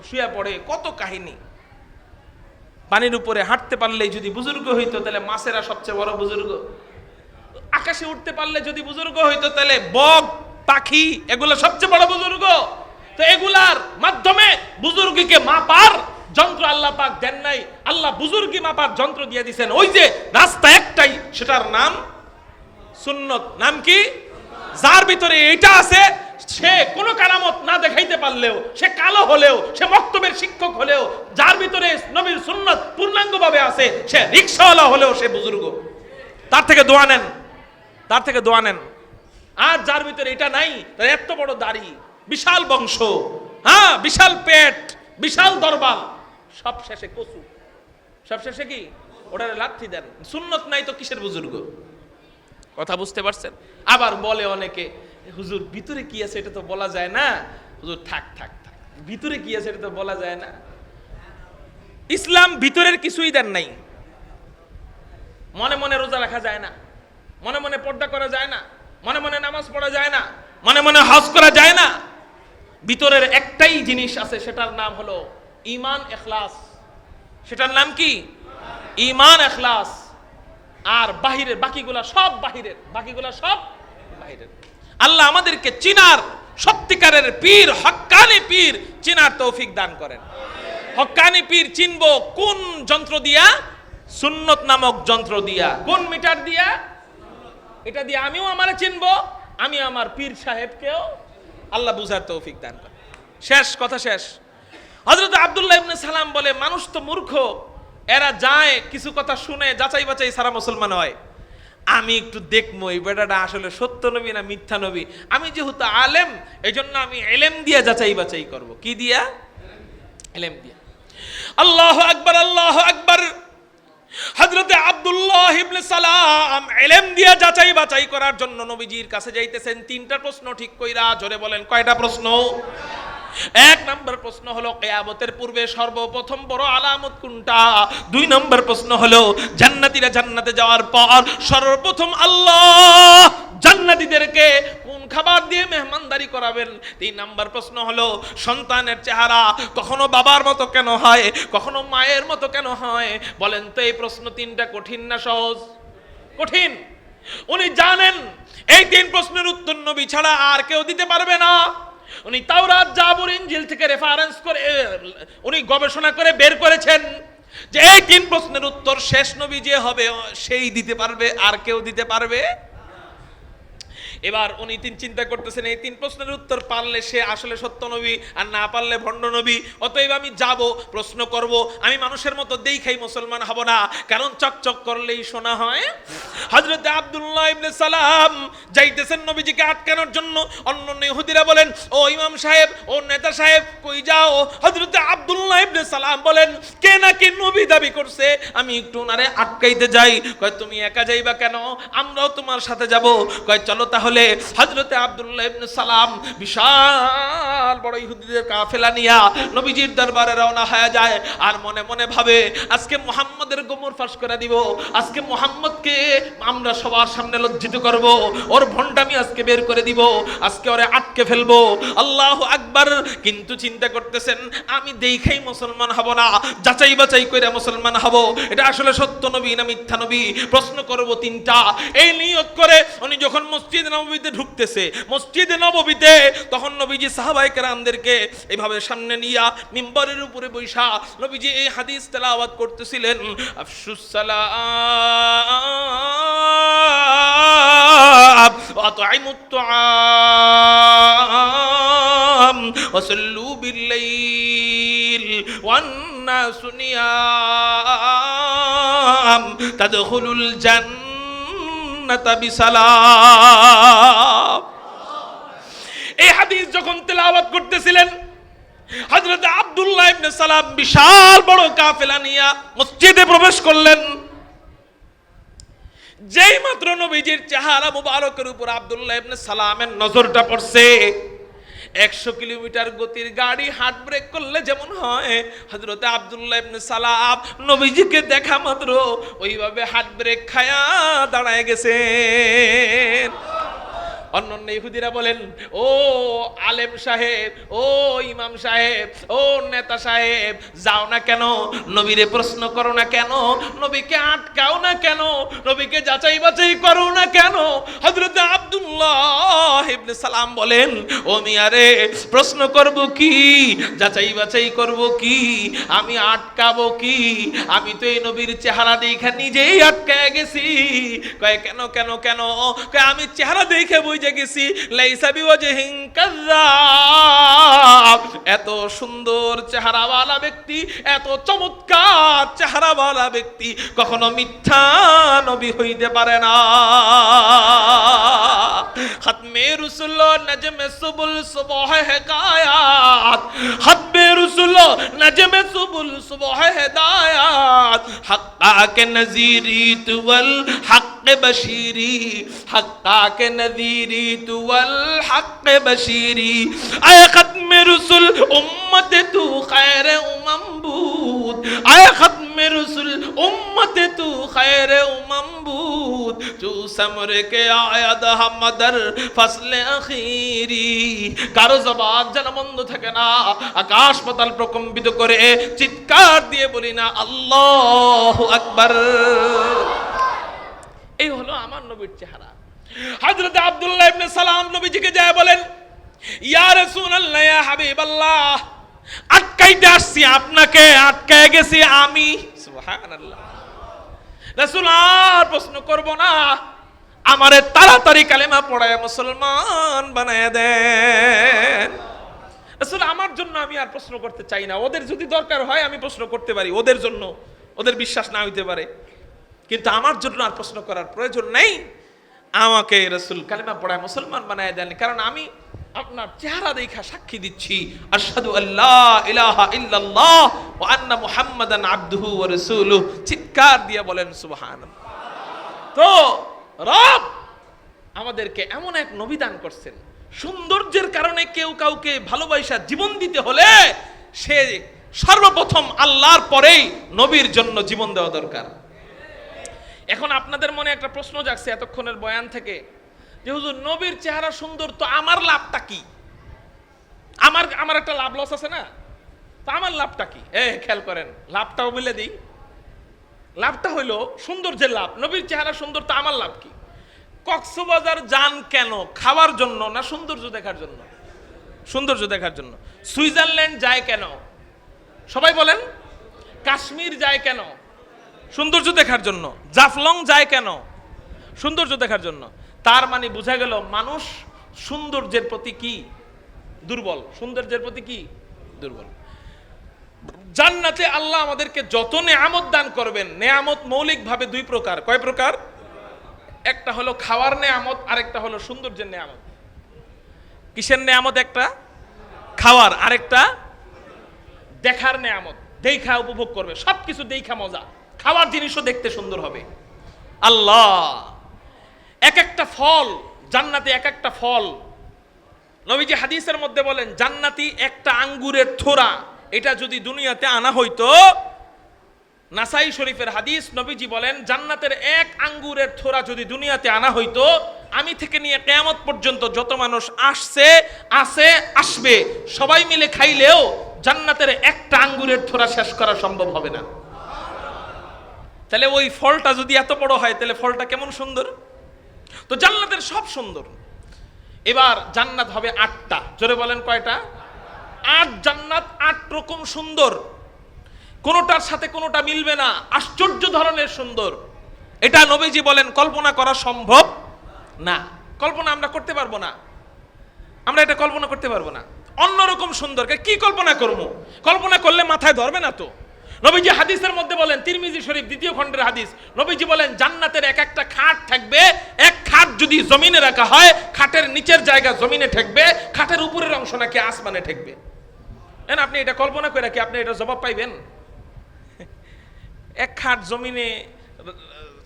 শুয়ে পড়ে, কত কাহিনী। পানির উপরে হাঁটতে পারলেই যদি বুজুর্গ হইতো তাহলে মাছেরা সবচেয়ে বড় বুজুর্গ। আকাশে উঠতে পারলে যদি বুজুর্গ হইতো তাহলে বক, পাখি এগুলো সবচেয়ে বড় বুজুর্গ। তো এগুলার মাধ্যমে বুজুর্গকে মাপার যন্ত্র আল্লাহ পাক দেন নাই। আল্লাহ বুজুর্গি মাপার যন্ত্র দিয়ে দিয়েছেন। ওই যে রাস্তা একটাই, সেটার নাম সুন্নত। নাম কি? যার ভিতরে এটা আছে, সে কোনো কারামত না দেখাইতে পারলেও, সে কালো হলেও, সে মক্তবের শিক্ষক হলেও, যার ভিতরে নবীর সুন্নাত পূর্ণাঙ্গভাবে আছে, সে রিকশাওয়ালা হলেও সে বুজুর্গ। তার থেকে দোয়া নেন, তার থেকে দোয়া নেন। আর যার ভিতরে এটা নাই, তার এত বড় দাড়ি, বিশাল বংশ, হ্যাঁ বিশাল পেট, বিশাল দরবার, সব শেষে কচু, সব শেষে কি ওটারে লাথি দেন। সুন্নত নাই তো কিসের বুজুর্গ? কথা বুঝতে পারছেন? আবার বলে অনেকে, হুজুর ভিতরে কি আছে এটা তো বলা যায় না। হুজুর থাক থাক থাক, ভিতরে কি আছে এটা তো বলা যায় না। ইসলাম ভিতরের কিছুই দেন নাই। মনে মনে রোজা রাখা যায় না, মনে মনে পর্দা করা যায় না, মনে মনে নামাজ পড়া যায় না, মনে মনে হজ করা যায় না। ভিতরের একটাই জিনিস আছে, সেটার নাম হলো ঈমান ইখলাস। সেটার নাম কি? ঈমান ইখলাস। আর বাহিরের বাকিগুলা সব বাহিরের, বাকিগুলা সব বাহিরের। আল্লাহ আমাদেরকে চিনার, সত্যিকারের পীর, হক্কানি পীর চিনার তৌফিক দান করেন। হক্কানি পীর চিনবো কোন যন্ত্র দিয়া? সুন্নত নামক যন্ত্র দিয়া। কোন মিটার দিয়া? এটা দিয়ে আমিও আমারে চিনবো, আমি আমার পীর সাহেবকেও। আল্লাহ বুঝার তৌফিক দান করেন। শেষ কথা, শেষ। হযরত আব্দুল্লাহ ইবনে সালাম বলে, মানুষ তো মূর্খ, এরা যায় কিছু কথা শুনে যাচাই বাছাই সারা মুসলমান হয়। আমি একটু দেখবো এই বেটাটা আসলে সত্য নবী না মিথ্যা নবী। আমি যেহেতু আলেম, এই জন্য আমি এলেম দিয়ে যাচাই বাছাই করব। কি দিয়া? এলেম দিয়া। আল্লাহু আকবার, আল্লাহু আকবার। হযরত আব্দুল্লাহ ইবনে সালাম এলেম দিয়া যাচাই বাছাই করার জন্য নবীজির কাছে যাইতেছেন। তিনটা প্রশ্ন ঠিক কইরা জোরে বলেন, কয়টা প্রশ্ন? এক নম্বর প্রশ্ন হলো কিয়ামতের পূর্বে সর্বপ্রথম বড় আলামত কোনটা? দুই নম্বর প্রশ্ন হলো জান্নাতীরা জান্নাতে যাওয়ার পর সর্বপ্রথম আল্লাহ জান্নাতীদেরকে কোন খাবার দিয়ে মেহমানদারি করাবেন? তিন নম্বর প্রশ্ন হলো সন্তানের চেহারা কখনো বাবার মতো কেন হয়, কখনো মায়ের মতো কেন হয়? বলেন তো এই প্রশ্ন তিনটা কঠিন না সহজ? কঠিন। উনি জানেন এই তিন প্রশ্নের উত্তর নবী ছাড়া আর কেউ দিতে পারবে না। উনি তাওরাত, জাবুর, ইনজিল থেকে রেফারেন্স করে উনি গবেষণা করে বের করেছেন যে এই তিন প্রশ্নের উত্তর শেষ নবী যে হবে সেই দিতে পারবে, আর কেউ দিতে পারবে। এবার উনি চিন্তা করতেছেন এই তিন প্রশ্নের উত্তর পারলে সে আসলে সত্য নবী, আর না পারলে ভণ্ড নবী। অতএব আমি যাব, প্রশ্ন করব। আমি মানুষের মতো দেখাই মুসলমান হব না, কারণ চকচক করলেই শোনা হয়। হযরত আব্দুল্লাহ ইবনে সালাম যাইতেছেন নবীজিকে আটকানোর জন্য। অন্য ইহুদিরা বলেন, ও ইমাম সাহেব, ও নেতা সাহেব, কই যাও? হযরত আব্দুল্লাহ ইবনে সালাম বলেন, কে নাকি নবী দাবি করছে, আমি একটু ওনারে আটকাইতে যাই। কয় তুমি একা যাইবা কেন? আমরাও তোমার সাথে যাব। কয় চলো তাহলে। হযরত আব্দুল্লাহ ইবনে সালাম বিশাল বড় ইহুদিদের কাফেলা নিয়া নবীজির দরবারে রওনা হয়ে যায়। আর মনে মনে ভাবে, আজকে মুহাম্মদের গোমর ফাঁস করে দিব, আজকে মুহাম্মদকে আমরা সবার সামনে লজ্জিত করব, ওর ভণ্ডামি আজকে বের করে দিব, আজকে ওরে আটকে ফেলবো। আল্লাহু আকবার। কিন্তু চিন্তা করতেছেন, আমি দেখাই মুসলমান হব না, যাচাই বাছাই করে মুসলমান হব, এটা আসলে সত্য নবী না মিথ্যা নবী। প্রশ্ন করব তিনটা। এই নিয়ত করে উনি যখন মসজিদে নববীতে ঢুকতেছে, মসজিদে নববীতে, তখন নবীজি সাহাবায়ে কেরামদেরকে এইভাবে সামনে নিয়া মিম্বরের উপরে বৈশা নবীজি এই হাদিস তেলাওয়াত করতেছিলেন। আফশুস সালাম ওয়া তুইমুত তুআম ওয়া সাল্লু বিল লাইল ওয়ান নাসু নিয়াম তাদখুলুল জান্নাতা বিসালাম। এই হাদিস যখন তেলাওয়াত করতেছিলেন, হযরত আব্দুল্লাহ ইবনে সালাম বিশাল বড় কাফেলা নিয়ে মসজিদে প্রবেশ করলেন। যেই মাত্র নবীজির চেহারা মুবারকের উপর আব্দুল্লাহ ইবনে সালামের নজরটা পড়ছে, 100 কিলোমিটার গতির গাড়ি হার্ট ব্রেক করলে যেমন হয়, হযরত আব্দুল্লাহ ইবনে সালাম নবীজিকে দেখা মাত্র ওইভাবে হার্ট ব্রেক খায়া দাঁড়ায় গেছেন। অন্যান্য ইহুদিরা বলেন, ও আলেম সাহেব, ও ইমাম সাহেব, ও নেতা সাহেব, যাও না কেন? নবীরে প্রশ্ন করো না কেন? নবীকে আটকাও না কেন? নবীকে যাচাই বাছাই করো না কেন? হযরত আব্দুল্লাহ ইবনে সালাম বলেন, ও মিয়ারে, প্রশ্ন করব কি, যাচাই বাছাই করব কি, আমি আটকাবো কি? আমি তো এই নবীর চেহারা দেখে নিজেই আটকায় গেছি। কয় কেন কেন কেন? কয় আমি চেহারা দেখে বুঝে গেছি লাইসা বিওয়াজহিন কাযাব, এত সুন্দর চেহারাওয়ালা ব্যক্তি, এত চমৎকার চেহারাওয়ালা ব্যক্তি কখনো মিথ্যা নবী হইতে পারে না। খতমে রসুল নজমে সুবুল সুবহ হিকায়াত, খতমে রসুল নজমে সুবুল সুবহ হিদায়াত, হক্কা কে নজীরি তুল হক বশীরি, হক্কা কে নজীরি তুল হক বশীরি, আয় খতমে রসুল উম্মত তু খৈর উম্ম বুদ, আয় খতমে রসুল উম্মত তু খৈর উম্ম বুদ, তু সমর কে আয়াদ হামদর ফসলে আখিরি। কারো জবান যেন বন্ধ থাকে না, আকাশ পাতাল প্রকম্পিত করে চিৎকার দিয়ে বলি না আল্লাহু আকবার। এই হলো আমার নবীর চেহারা। হযরত আব্দুল্লাহ ইবনে সালাম নবীজিকে যায় বলেন, ইয়া রাসূলুল্লাহ, ইয়া হাবিবাল্লাহ, আটকাইতে আসছি আপনাকে, আটকায় গেছি আমি। সুবহানাল্লাহ। রাসূল আর প্রশ্ন করব না, আমারে তাড়াতাড়ি কালেমা পড়ায় মুসলমান বানায় দেন। রাসূল আমার জন্য আমি আর প্রশ্ন করতে চাই না, ওদের যদি দরকার হয় আমি প্রশ্ন করতে পারি, ওদের জন্য, ওদের বিশ্বাস না হইতে পারে, কিন্তু আমার জন্য আর প্রশ্ন করার প্রয়োজন নেই। আমাকে রাসূল কালেমা পড়ায় মুসলমান বানায় দেন, কারণ আমি আপনার চেহারা দেখা সাক্ষী দিচ্ছি আশহাদু আল্লা ইলাহা ইল্লাল্লাহ ওয়া আন্না মুহাম্মাদান আবদুহু ওয়া রাসূলুহু। চিৎকার দিয়ে বলেন সুবহানাল্লাহ। তো রব আমাদেরকে এমন এক নবী দান করছেন, সৌন্দর্যের কারণে কেউ কাউকে ভালোবাসা জীবন দিতে হলে সে সর্বপ্রথম আল্লাহর পরেই নবীর জন্য জীবন দেওয়া দরকার। এখন আপনাদের মনে একটা প্রশ্ন জাগছে এতক্ষণের বয়ান থেকে, যে হুজুর নবীর চেহারা সুন্দর, তো আমার লাভটা কি? আমার একটা লাভ লস আছে না, তো আমার লাভটা কি? খেয়াল করেন, লাভটাও বলে দিই। লাভটা হইলো সৌন্দর্যের লাভ। নবীর চেহারা সুন্দর, তো আমার লাভ কি? কক্সবাজার যান কেন? খাওয়ার জন্য না সৌন্দর্য দেখার জন্য? সৌন্দর্য দেখার জন্য। সুইজারল্যান্ড যায় কেন? সবাই বলেন। কাশ্মীর যায় কেন? সৌন্দর্য দেখার জন্য। জাফলং যায় কেন? সৌন্দর্য দেখার জন্য। তার মানে বোঝা গেল মানুষ সৌন্দর্যের প্রতি কি দুর্বল, সৌন্দর্যের প্রতি কি দুর্বল। জান্নাতে আল্লাহ আমাদেরকে যত নেয়ামত দান করবেন, নেয়ামত মৌলিকভাবে দুই প্রকার। কয় প্রকার? একটা হলো খাওয়ার নেয়ামত, আরেকটা হলো সৌন্দর্যের নেয়ামত। কিসের নেয়ামত? একটা খাওয়ার, আরেকটা দেখার নেয়ামত। দেখা উপভোগ করবে, সবকিছু দেখা মজা। খাওয়ার জিনিসও দেখতে সুন্দর হবে। আল্লাহ এক একটা ফল জান্নাতে, এক একটা ফল নবীজি হাদিসের মধ্যে বলেন, জান্নাতি একটা আঙ্গুরের থোড়া, এটা যদি দুনিয়াতে আনা হইতো, নাসাই শরীফের হাদিস, নবীজি বলেন জান্নাতের এক আঙ্গুরের থোড়া যদি দুনিয়াতে আনা হইতো, আমি থেকে নিয়ে কিয়ামত পর্যন্ত যত মানুষ আসছে, আছে, আসবে, সবাই মিলে খাইলেও জান্নাতের একটা আঙ্গুরের থোড়া শেষ করা সম্ভব হবে না। তাহলে ওই ফলটা যদি এত বড় হয়, তাহলে ফলটা কেমন সুন্দর। তো জান্নাতের সব সুন্দর। এবার জান্নাত হবে 8টা। জোরে বলেন কয়টা? 8 জান্নাত, 8 রকম সুন্দর, কোনোটার সাথে কোনোটা মিলবে না, আশ্চর্য ধরনের সুন্দর। এটা নবীজি বলেন কল্পনা করা সম্ভব না। কল্পনা আমরা করতে পারবো না, আমরা এটা কল্পনা করতে পারবো না। অন্যরকম সুন্দর, কি কল্পনা করবো? কল্পনা করলে মাথায় ধরবে না তো। নবীজি হাদিসের মধ্যে বলেন, তিরমিজি শরীফ 2য় খণ্ডের হাদিস, নবীজি বলেন জান্নাতের এক একটা খাট থাকবে, এক খাট যদি জমিনে রাখা হয়, খাটের নিচের জায়গা জমিনে ঠেকবে, খাটের উপরের অংশ নাকি আসমানে ঠেকবে। আপনি এটা কল্পনা করে কি আপনি এটা জবাব পাইবেন? এক খাট জমিনে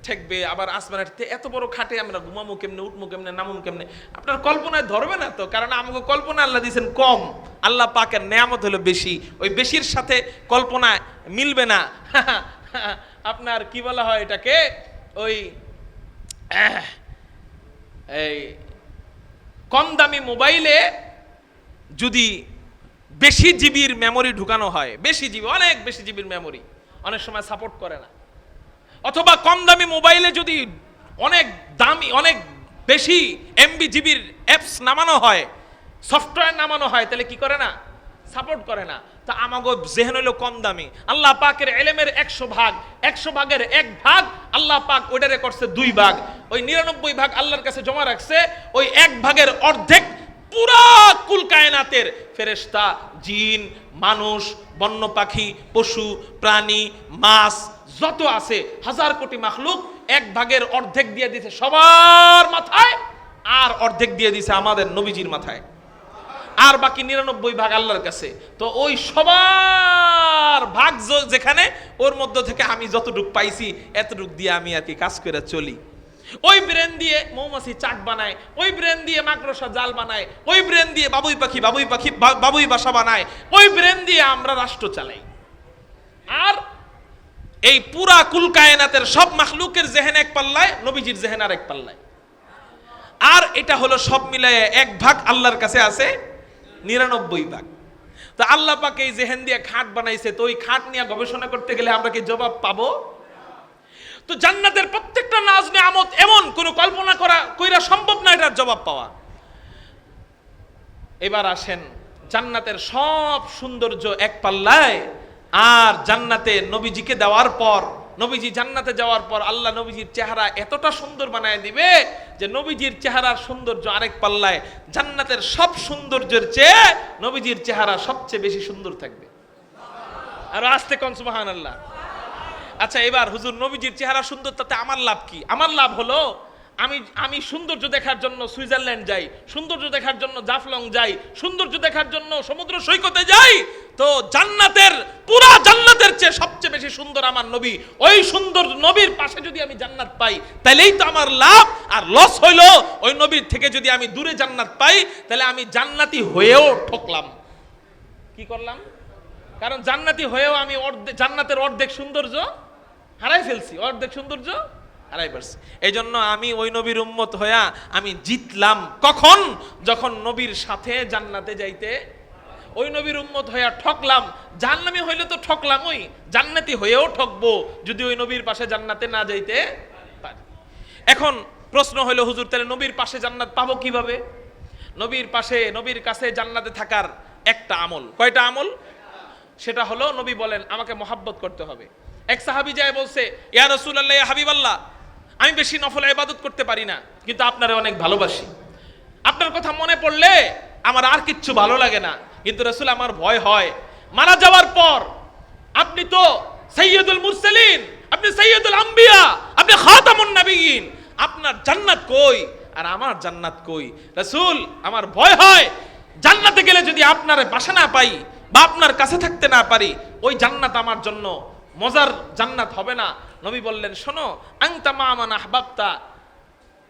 ঠেকবে, আবার আসমানে ঠেকবে, এত বড় খাটে আমরা ঘুমামো কেমনে, উঠবো কেমনে, নামুন কেমনে? আপনার কল্পনায় ধরবে না তো, কারণ আমাকে কল্পনা আল্লাহ দিয়েছেন কম, আল্লাহ পাকের নেয়ামত হলো বেশি। ওই বেশির সাথে কল্পনায় মিলবে না। আপনার কি বলা হয় এটাকে, ওই এই কম দামি মোবাইলে যদি বেশি জিবির মেমোরি ঢুকানো হয়, বেশি জিবি, অনেক বেশি জিবির মেমোরি অনেক সময় সাপোর্ট করে না, অথবা কম দামি মোবাইলে যদি অনেক দামি, অনেক বেশি এমবি জিবির অ্যাপস নামানো হয়, সফটওয়্যার নামানো হয়, তাহলে কি করে না? সাপোর্ট করে না। তা আমাগো জেহেন হইলো কম দামি। আল্লাহ পাকের ইলমের 100 ভাগ, 100 ভাগের 1 ভাগ আল্লাহ পাক ওইটারে করছে 2 ভাগ। ওই 99 ভাগ আল্লাহর কাছে জমা রাখছে। ওই 1 ভাগের অর্ধেক পুরা কুল কায়নাতের ফেরেশতা, জিন, মানুষ, বন্য পাখি, পশু, প্রাণী, মাছ যত আছে হাজার কোটি মাখলুক 1 ভাগের অর্ধেক দিয়ে দিয়েছে সবার মাথায়, আর অর্ধেক দিয়ে দিয়েছে আমাদের নবীজির মাথায়, আর বাকি 99 ভাগ আল্লাহর কাছে। তো ওই সবার ভাগ যেখানে, ওর মধ্য থেকে আমি যতটুকু পাইছি এতটুকু দিয়ে আমি আর কি কাজ করে চলি। ওই ব্রেন দিয়ে মৌমাছি চাক বানায়, ওই ব্রেন দিয়ে মাকড়সা জাল বানায়, ওই ব্রেন দিয়ে বাবুই বাসা বানায়, ওই ব্রেন দিয়ে আমরা রাষ্ট্র চালাই। আর এই পুরা কুল কায়নাতের সব মাখলুকের জেহেন এক পাল্লায়, নবীজির জেহেন আর এক পাল্লায়। আর এটা হলো সব মিলায়ে 1 ভাগ আল্লাহর কাছে আছে 99 ভাগ। তো আল্লাহ পাক এই জেহেন দিয়ে খাট বানাইছে। তো ওই খাট নিয়ে গবেষণা করতে গেলে আমরা কি জবাব পাবো? তো জান্নাতের প্রত্যেকটা নাজ নেয়ামত এমন কোন কল্পনা কইরা সম্ভব না এটার জবাব পাওয়া। এবার আসেন জান্নাতের সব সৌন্দর্য এক পাল্লায়, আর জান্নাতে নবীজিকে দেওয়ার পর, নবীজি জান্নাতে যাওয়ার পর আল্লাহ নবীজির চেহারা এতটা সুন্দর বানায় দিবে যে নবীজির চেহারার সৌন্দর্য আরেক পাল্লায়। জান্নাতের সব সৌন্দর্যের চেয়ে নবীজির চেহারা সবচেয়ে বেশি সুন্দর থাকবে। আর আস্তে কোন সুবহানাল্লাহ। আচ্ছা, এবার হুজুর নবীজির চেহারা সুন্দর, তাতে আমার লাভ কি? আমার লাভ হলো আমি সৌন্দর্য দেখার জন্য সুইজারল্যান্ড যাই, সৌন্দর্য দেখার জন্য জাফলং যাই, সৌন্দর্য দেখার জন্য সমুদ্র সৈকতে যাই। তো জান্নাতের পুরা জান্নাতের চেয়ে সবচেয়ে বেশি সুন্দর আমার নবী। ওই সুন্দর নবীর পাশে যদি আমি জান্নাত পাই তাহলেই তো আমার লাভ। আর লস হইল ওই নবীর থেকে যদি আমি দূরে জান্নাত পাই, তাহলে আমি জান্নাতি হয়েও ঠকলাম। কি করলাম? কারণ জান্নাতি হয়েও আমি জান্নাতের অর্ধেক সৌন্দর্য হারাই ফেলছি, অর্ধেক সৌন্দর্য হারাই পারছি। এই জন্য আমি ওই নবীর উম্মত হইয়া আমি জিতলাম কখন? যখন নবীর সাথে জান্নাতে যাইতে, ওই নবীর উম্মত হইয়া ঠকলাম। জাহান্নামী হইলে তো ঠকলাম, ওই জান্নাতি হয়েও ঠকবো যদি ওই নবীর পাশে জান্নাতে না যাইতে পারি। এখন প্রশ্ন হইল, হুজুর তাহলে নবীর পাশে জান্নাত পাবো কিভাবে? নবীর পাশে, নবীর কাছে জান্নাতে থাকার একটা আমল। কয়টা আমল? সেটা হলো নবী বলেন আমাকে মহাব্বত করতে হবে। এক সাহাবী যায় বলছে, ইয়া রাসূলুল্লাহ, ইয়া হাবিবাল্লাহ, আমি বেশি নফল ইবাদত করতে পারি না, কিন্তু আপনারে অনেক ভালোবাসি। আপনার কথা মনে পড়লে আমার আর কিচ্ছু ভালো লাগে না, কিন্তু রাসূল আমার ভয় হয় মারা যাওয়ার পর আপনি তো সাইয়্যিদুল মুরসালিন, আপনি সাইয়্যিদুল আম্বিয়া, আপনি খাতামুন নবিয়্যিন, আপনার জান্নাত কই আর আমার জান্নাত কই? রাসূল আমার ভয় হয় জান্নাতে গেলে যদি আপনার পাশে না পাই বা আপনার কাছে থাকতে না পারি, ওই জান্নাত আমার জন্য মজার জান্নাত হবে না। নবী বললেন, শোনো, আনতা মা মান আহবাবতা,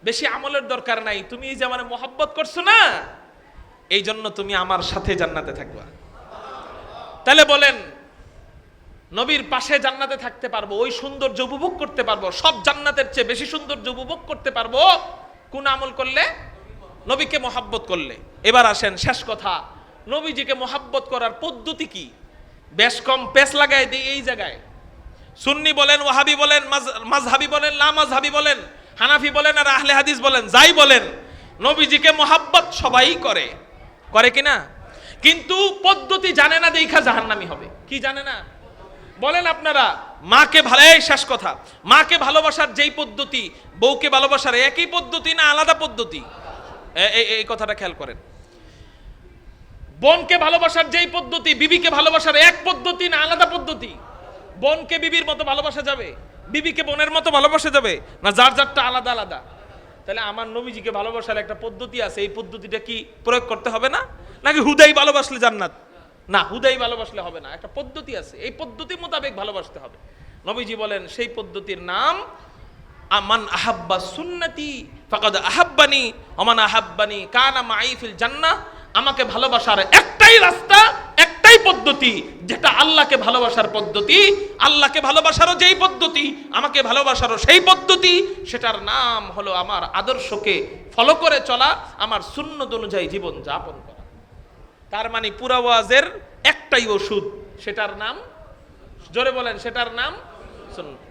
বেশি আমলের দরকার নাই, তুমি এই যে আমার মোহাব্বত করছো না, এই জন্য তুমি আমার সাথে জান্নাতে থাকবা। তাহলে বলেন নবীর পাশে জান্নাতে থাকতে পারবো, ওই সৌন্দর্য উপভোগ করতে পারবো, সব জান্নাতের চেয়ে বেশি সৌন্দর্য উপভোগ করতে পারবো কোন আমল করলে? নবীকে মোহাব্বত করলে। এবার আসেন শেষ কথা, নবীজিকে মোহাব্বত করার পদ্ধতি কি? বেশ কম পেস লাগাই দিই এই জায়গায়। সুন্নি বলেন, ওয়াহাবি বলেন, মাযহাবি বলেন, লা মাযহাবি বলেন, হানাফি বলেন আর আহলে হাদিস বলেন, যাই বলেন, নবীজিকে মোহাব্বত সবাই করে, করে কিনা? কিন্তু পদ্ধতি জানে না, দেখা জাহান্নামী হবে। কি জানে না বলেন আপনারা? মাকে ভালো, এই শেষ কথা, মাকে ভালোবাসার যেই পদ্ধতি, বউকে ভালোবাসার একই পদ্ধতি না আলাদা পদ্ধতি? এই কথাটা খেয়াল করেন। বোনকে ভালোবাসার যেই পদ্ধতি, বিবিকে ভালোবাসার এক পদ্ধতি না আলাদা পদ্ধতি? বোনকে বিবির মতো ভালোবাসা যাবে, বিবিকে বোনের মতো ভালোবাসা যাবে না? যার যারটা আলাদা আলাদা। তাহলে আমার নবীজিকে ভালোবাসার একটা পদ্ধতি আছে, এই পদ্ধতিটা কি প্রয়োগ করতে হবে না? নাকি হুদাই ভালোবাসলে জান্নাত? না, হুদাই ভালোবাসলে হবে না, একটা পদ্ধতি আছে, এই পদ্ধতি মোতাবেক ভালোবাসতে হবে। নবীজি বলেন সেই পদ্ধতির নাম আমান আহাব্বা সুন্নতি ফাকাদ আহাব্বানি ওমান আহাব্বানি কানা মাই ফিল জান্নাহ। আমাকে ভালোবাসার একটাই রাস্তা, একটাই পদ্ধতি, যেটা আল্লাহকে ভালোবাসার পদ্ধতি, আল্লাহকে ভালোবাসারও যেই পদ্ধতি, আমাকে ভালোবাসারও সেই পদ্ধতি, সেটার নাম হলো আমার আদর্শকে ফলো করে চলা, আমার সুন্নত অনুযায়ী জীবন যাপন করা। তার মানে পুরা ওয়াজের একটাই ওষুধ, সেটার নাম, জোরে বলেন, সেটার নাম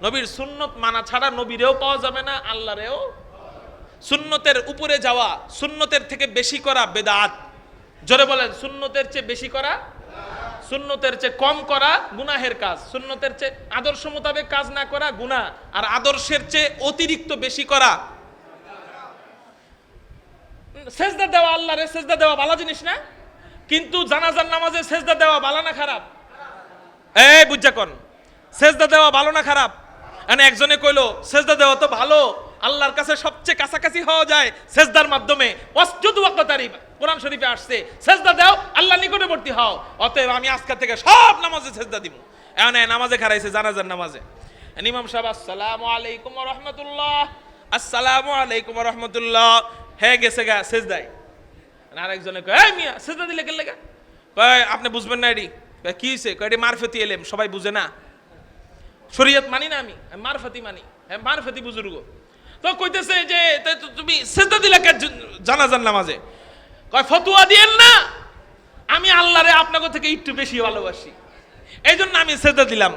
নবীর সুন্নত মানা ছাড়া নবীরেও পাওয়া যাবে না, আল্লাহরেও। সুন্নতের উপরে যাওয়া, সুন্নতের থেকে বেশি করা বেদাত। জোরে বলেন, সুন্নতের চেয়ে বেশি করা। সুন্নতের চেয়ে কম করা গুনাহের কাজ, সুন্নতের চেয়ে আদর্শ মোতাবেক কাজ না করা গুনাহ, আর আদর্শের চেয়ে অতিরিক্ত বেশি করা। সেজদা দেওয়া, আল্লাহরে সেজদা দেওয়া ভালো জিনিস না, কিন্তু জানাজার নামাজে সেজদা দেওয়া ভালো না খারাপ? এই বুঝা কোন সেজদা দেওয়া ভালো না খারাপ? মানে একজনে কইলো সেজদা দেওয়া তো ভালো, আল্লাহর কাছে সবচেয়ে কাছাকাছি হওয়া যায় সেজদার মাধ্যমে। ওয়াসজুদু ওয়াকতারিব, কোরআন শরীফে আসছে সেজদা দাও আল্লাহ নিকটবর্তী হও, অতএব আমি আজকে থেকে সব নামাজে সেজদা দিব। এখন নামাজে খারাইছে, জানাজার নামাজে ইমাম সাহেব আসসালামু আলাইকুম ওয়া রাহমাতুল্লাহ, আসসালামু আলাইকুম ওয়া রাহমাতুল্লাহ, হয়ে গেছে গা সেজদায়। আর একজনে কয় এই মিয়া সেজদা দিলে কেন লাগা? কয় আপনি বুঝবেন না এডি। কয় কি হইছে? কয় এডি মারফতি এলেম, সবাই বুঝে না, শরীয়ত মানি না, আমি মারফতি মানি, মারফতি বুজুর্গ। তো কইতেছে যে তুমি সেজদা দিলে কেন জানাজার নামাজে? কয় ফতোয়া দিয়েন না, আমি আল্লাহরে আপনাকে থেকে একটু বেশি ভালোবাসি, এই জন্য আমি সেজদা দিলাম।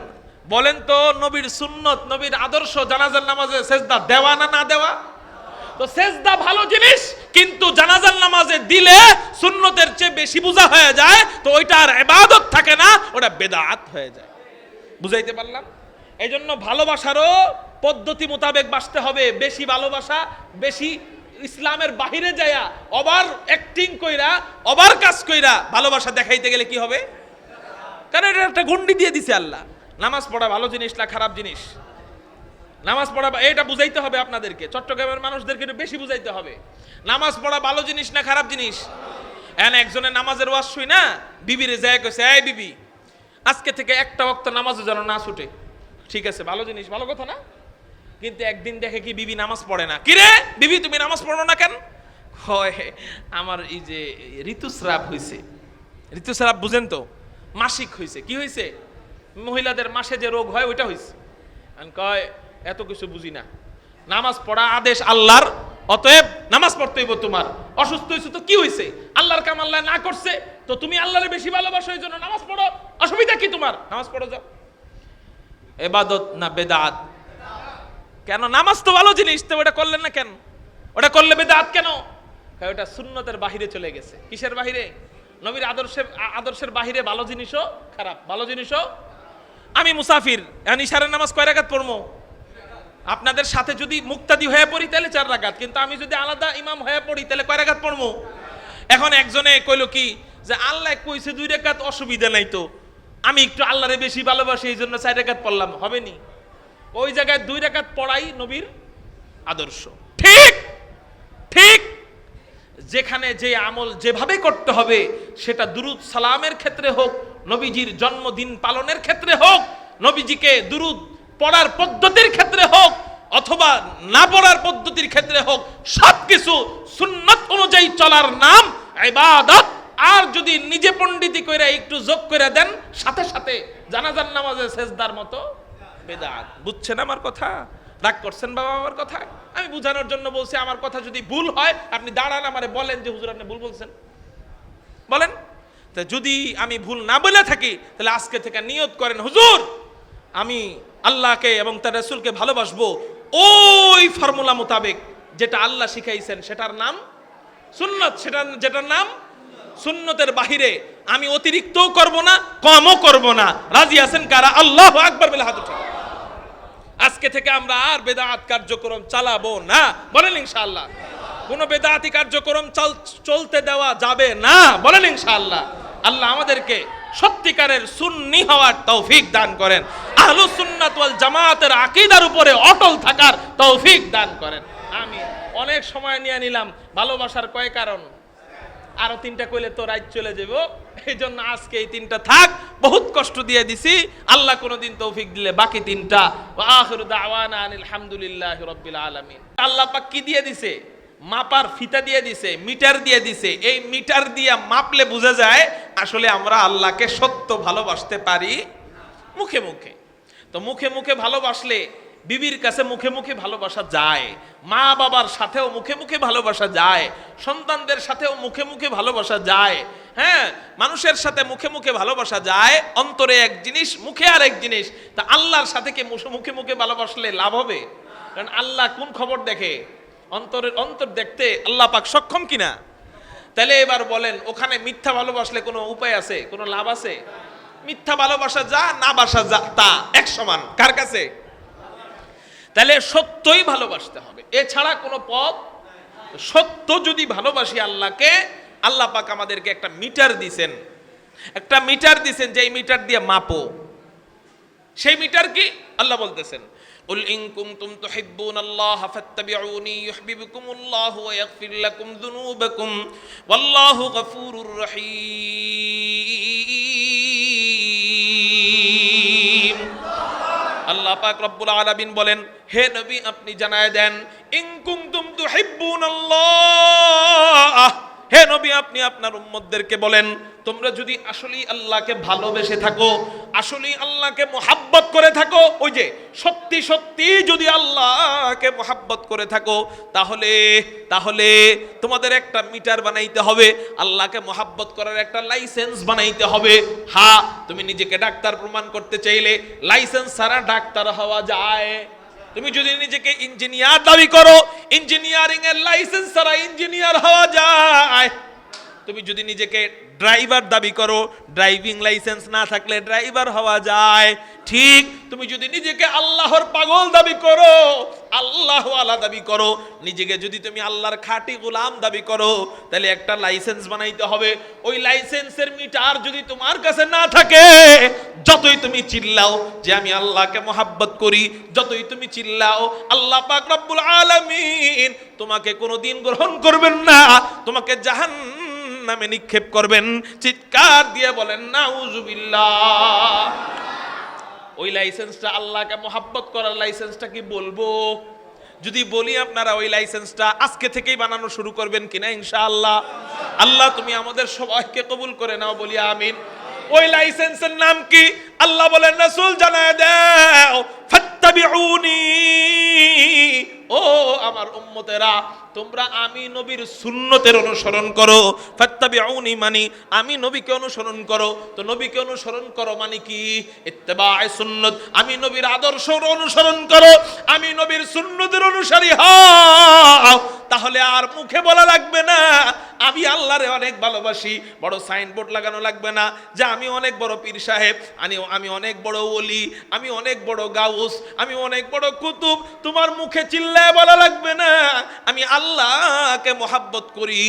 বলেন তো নবীর সুন্নত, নবীর আদর্শ জানাজার নামাজে সেজদা দেওয়া না না দেওয়া? তো সেজদা ভালো জিনিস, কিন্তু জানাজার নামাজে দিলে সুন্নতের চেয়ে বেশি বোঝা হয়ে যায়, তো ওইটা আর ইবাদত থাকে না, ওটা বেদাত হয়ে যায়। বুঝাইতে পারলাম? এই জন্য ভালোবাসারও পদ্ধতি মোতাবেক বাসতে হবে। বেশি ভালোবাসা, বেশি ইসলামের বাহিরে যায়া ওভার অ্যাক্টিং কইরা, ওভার কাজ কইরা ভালোবাসা দেখাইতে গেলে কি হবে? কারণ এটা একটা গন্ডি দিয়ে দিছে আল্লাহ। নামাজ পড়া ভালো জিনিস না খারাপ জিনিস? নামাজ পড়া এটা বুঝাইতে হবে আপনাদেরকে, চট্টগ্রামের মানুষদেরকে একটু বেশি বুঝাইতে হবে। নামাজ পড়া ভালো জিনিস না খারাপ জিনিস? একজনের নামাজের ওয়াজ শুই না, বিবিরে যায় কইছে এই বিবি আজকে থেকে একটা ওয়াক্ত নামাজও যেন না ছুটে। ঠিক আছে, ভালো জিনিস, ভালো কথা না? কিন্তু একদিন দেখে কি বিবি নামাজ পড়ে না। কিরে বিবি তুমি নামাজ পড়ো না কেন? হয় আমার এই যে ঋতুস্রাব হইছে। ঋতুস্রাব বুঝেন তো? মাসিক হইছে। কি হইছে? মহিলাদের মাসে যে রোগ হয় ওইটা হইছে। কয় এত কিছু বুঝি না, নামাজ পড়া আদেশ আল্লাহর, অতএব নামাজ পড়তে হইব তোমার। অসুস্থ হইছো তো কি হইছে? আল্লাহর কাম আল্লাহ না করছে, তো তুমি আল্লাহরে বেশি ভালোবাসো, এই জন্য নামাজ পড়ো, অসুবিধা কি তোমার? নামাজ পড়ো যাও। ইবাদত না বেদাত? কেন? নামাজ তো ভালো জিনিস, তো ওটা করলেন না কেন? ওটা করলে বেদাত কেন? ওটা সুন্নতের বাহিরে চলে গেছে। কিসের বাহিরে? নবীর আদর্শের বাহিরে ভালো জিনিসও খারাপ, ভালো জিনিসও। আমি মুসাফির, ইশারের নামাজ কয় রাকাত পড়বো? আপনাদের সাথে যদি মুক্তাদি হয়ে পড়ি তাহলে 4 রাকাত, কিন্তু আমি যদি আলাদা ইমাম হয়ে পড়ি তাহলে কয় রাকাত পড়বো? এখন একজনে কইলো কি যে আল্লাহ কইছে 2 রাকাত, অসুবিধা নাই তো, আমি একটু আল্লাহরে বেশি ভালোবাসি এই জন্য 4 রাকাত পড়লাম। হবে নি? ওই জায়গায় 2 রাকাত পড়াই নবীর আদর্শ। ঠিক ঠিক, যেখানে যে আমল যেভাবে করতে হবে, সেটা দুরুদ সালামের ক্ষেত্রে হোক, নবীজির জন্মদিন পালনের ক্ষেত্রে হোক, নবীজিকে দুরুদ পড়ার পদ্ধতির ক্ষেত্রে হোক, অথবা না পড়ার পদ্ধতির ক্ষেত্রে হোক, সবকিছু সুন্নাত অনুযায়ী চলার নাম ইবাদত। আর যদি নিজে পণ্ডিতি কইরা একটু যোগ করে দেন, সাথে সাথে জানাজার নামাজে সেজদার মতো বেদাত। বুঝছেন আমার কথা? রাগ করছেন বাবা আমার কথা? আমি বুঝানোর জন্য বলছি। আমার কথা যদি ভুল হয় আপনি দাঁড়ান, আমারে বলেন যে হুজুর আপনি ভুল বলছেন, বলেন। তা যদি আমি ভুল না বলে থাকি তাহলে আজকে থেকে নিয়ত করেন, হুজুর আমি আল্লাহকে এবং তার রাসূলকে ভালোবাসবো ওই ফর্মুলা মোতাবেক, যেটা আল্লাহ শিখাইছেন সেটার নাম সুন্নত, যেটার নাম সুন্নতের বাহিরে আমি অতিরিক্তও করব না, কমও করব না। রাজি আছেন কারা? আল্লাহু আকবার বলে হাত উঠান। আজকে থেকে আমরা আর বেদাত কার্যক্রম চালাবো না, বলেন ইনশাআল্লাহ। কোন বেদাতি কার্যক্রম চলতে দেওয়া যাবে না, বলেন ইনশাআল্লাহ। আল্লাহ আমাদেরকে সত্যিকারের সুন্নি হওয়ার তৌফিক দান করেন, আহলুস সুন্নাত ওয়াল জামাতের আকীদার উপরে অটল থাকার তৌফিক দান করেন। আমি অনেক সময় নিয়ে নিলাম, ভালোবাসার কয় কারণ, আরো 3টা কইলে তো রাত চলে যাব, এই জন্য আজকে এই 3টা থাক। বহুত কষ্ট দিয়ে দিছি, আল্লাহ কোনদিন তৌফিক দিলে বাকি 3টা। ওয়া আখিরু দাওয়ানা আনিল হামদুলিল্লাহি রাব্বিল আলামিন। আল্লাহ পাক কি দিয়ে দিছে? মাপার ফিতা দিয়ে দিছে, মিটার দিয়ে দিছে। এই মিটার দিয়ে মাপলে বোঝা যায় আসলে আমরা আল্লাহকে সত্য ভালোবাসতে পারি মুখে মুখে। তো মুখে মুখে ভালোবাসলে বিবির কাছে মুখে মুখে ভালোবাসা যায়, মা বাবার সাথেও মুখে মুখে ভালোবাসা যায়, সন্তানদের সাথেও মুখে মুখে ভালোবাসা যায়, হ্যাঁ মানুষের সাথে মুখে মুখে ভালোবাসা যায়। অন্তরে এক জিনিস, মুখে আর এক জিনিস। তা আল্লাহর সাথে কি মুখে মুখে ভালোবাসলে লাভ হবে? কারণ আল্লাহ কোন খবর দেখে? অন্তর দেখতে আল্লাহ পাক সক্ষম কিনা? তাহলে এবার বলেন, ওখানে মিথ্যা ভালোবাসলে কোনো উপায় আছে, কোনো লাভ আছে? মিথ্যা ভালোবাসা যা, না বাসা যা তা এক সমান কার কাছে? তাহলে সত্যই ভালোবাসতে হবে, এছাড়া কোনো পথ। সত্য যদি ভালোবাসি আল্লাহকে, আল্লাহ পাক আমাদেরকে একটা মিটার দিছেন, একটা মিটার দিছেন, যে মিটার দিয়ে মাপো। সেই মিটার কি? আল্লাহ বলতেছেন, কুল ইন কুনতুম তুহিব্বুনাল্লাহ ফাত্তাবিউনি ইউহিব্বুকুমুল্লাহু ওয়া ইয়াগফির লাকুম যুনুবাকুম ওয়াল্লাহু গফুরুর রহিম। আল্লাহ পাক রব্বুল আলামিন বলেন, হে নবী আপনি জানায় দেন, ইন কুনতুম তুহিব্বুনাল্লাহ, হে নবী আপনি আপনার উম্মতদেরকে বলেন, তোমরা যদি আসলেই আল্লাহকে ভালোবেসে থাকো, আসলেই আল্লাহকে মোহাব্বত করে থাকো, ওই যে সত্যি সত্যি যদি আল্লাহকে মোহাব্বত করে থাকো, তাহলে তাহলে তোমাদের একটা মিটার বানাইতে হবে, আল্লাহকে মোহাব্বত করার একটা লাইসেন্স বানাইতে হবে। হ্যাঁ, তুমি নিজেকে ডাক্তার প্রমাণ করতে চাইলে লাইসেন্স ছাড়া ডাক্তার হওয়া যায়। তুমি যদি নিজেকে ইঞ্জিনিয়ার দাবি করো, ইঞ্জিনিয়ারিং এর লাইসেন্স ছাড়া ইঞ্জিনিয়ার হওয়া যায়। তুমি যদি নিজেকে ড্রাইভার দাবি করো, ড্রাইভিং লাইসেন্স না থাকলে ড্রাইভার হওয়া যায়। ঠিক তুমি যদি নিজেকে আল্লাহর পাগল দাবি করো, আল্লাহ ওয়ালা দাবি করো, নিজেকে যদি তুমি আল্লাহর খাঁটি গোলাম দাবি করো, তাহলে একটা লাইসেন্স বানাইতে হবে। ওই লাইসেন্সের মিটার যদি তোমার কাছে না থাকে, যতই তুমি চিল্লাও যে আমি আল্লাহকে মোহাব্বত করি, যতই তুমি চিল্লাও, আল্লাহ পাক রব্বুল আলামিন তোমাকে কোনোদিন গ্রহণ করবেন না, তোমাকে জাহান্নামে নিক্ষেপ করবেন। চিৎকার দিয়ে বলেন নাউজুবিল্লাহ। ওই লাইসেন্সটা আল্লাহকে মোহাব্বত করার লাইসেন্সটা কি বলবো? যদি বলি আপনারা ওই লাইসেন্সটা আজকে থেকেই বানানো শুরু করবেন কিনা ইনশাআল্লাহ? আল্লাহ তুমি আমাদের সবাইকে কবুল করে নাও, বলি আমিন। ওই লাইসেন্সের নাম কি? আল্লাহ বলেন, রাসূল জানায় দাও, ফাত্তাবিউনি, ও আমার উম্মতেরা তোমরা আমি নবীর সুন্নতের অনুসরণ করো। ফাত্তাবিউনি মানে আমি নবীকে অনুসরণ করো। তো নবীকে অনুসরণ করো মানে কি? ইত্তেবায়ে সুন্নত, আমি নবীর আদর্শ অনুসরণ করো, আমি নবীর সুন্নতের অনুসারী হও। তাহলে আর মুখে বলা লাগবে না আমি আল্লাহরে অনেক ভালোবাসি, বড় সাইনবোর্ড লাগানো লাগবে না যে আমি অনেক বড় পীর সাহেব, আমি অনেক বড় ওলি, আমি অনেক বড় গাউস, আমি অনেক বড় কুতুব। তোমার মুখে চিল্লায় বলা লাগবে না আমি আল্লাহকে মোহাব্বত করি।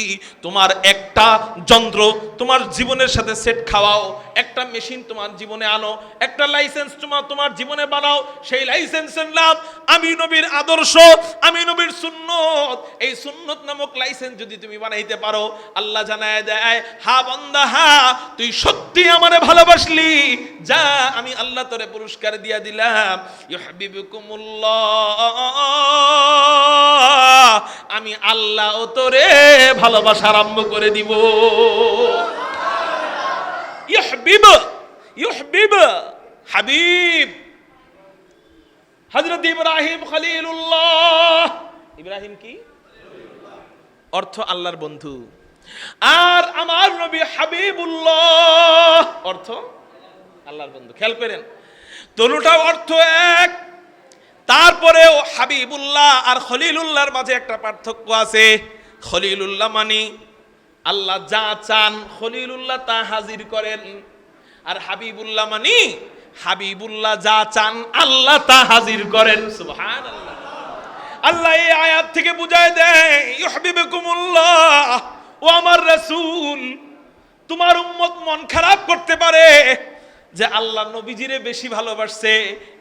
তোমার একটা যন্ত্র তোমার জীবনের সাথে সেট খাওয়াও, একটা মেশিন তোমার জীবনে আনো, একটা লাইসেন্স তোমার জীবনে বানাও। সেই লাইসেন্সের নাম আমি নবীর আদর্শ, আমি নবীর সুন্নত। এই সুন্নত নামক লাইসেন্স যদি তুমি বানাইতে পারো, আল্লাহ জানায় দেয়, হা বান্দা হা, তুই সত্যি আমারে ভালোবাসলি, যা আমি আল্লাহ তোরে পুরস্কার দিয়া দিলাম। ইউহিব্বুকুমুল্লাহ, আমি আল্লাহ তোরে ভালোবাসা আরম্ভ করে দিব। ইউহিব্ব ইউহিব্ব হাবিব হযরত ইব্রাহিম খলিলুল্লাহ। ইব্রাহিম কি অর্থ? আল্লাহর বন্ধু। আর আমার নবী হাবিবুল্লাহ অর্থ আল্লাহর বন্ধু। খেয়াল করেন, দুটোটা অর্থ এক। তারপরেও হাবিবুল্লাহ আর খলিলুল্লাহর মাঝে একটা পার্থক্য আছে। খলিলুল্লাহ মানে আল্লাহ যা চান খলিলুল্লাহ তা হাজির করেন, আর হাবিবুল্লাহ মানে হাবিবুল্লাহ যা চান আল্লাহ তা হাজির করেন। সুবহানাল্লাহ। আল্লাহ এই আয়াত থেকে বুঝায় দেয়, ইউহিব্বুকুমুল্লাহ, ও আমার রাসূল, তোমার উম্মত মন খারাপ করতে পারে যে আল্লাহ নবীজিরে বেশি ভালোবাসছে,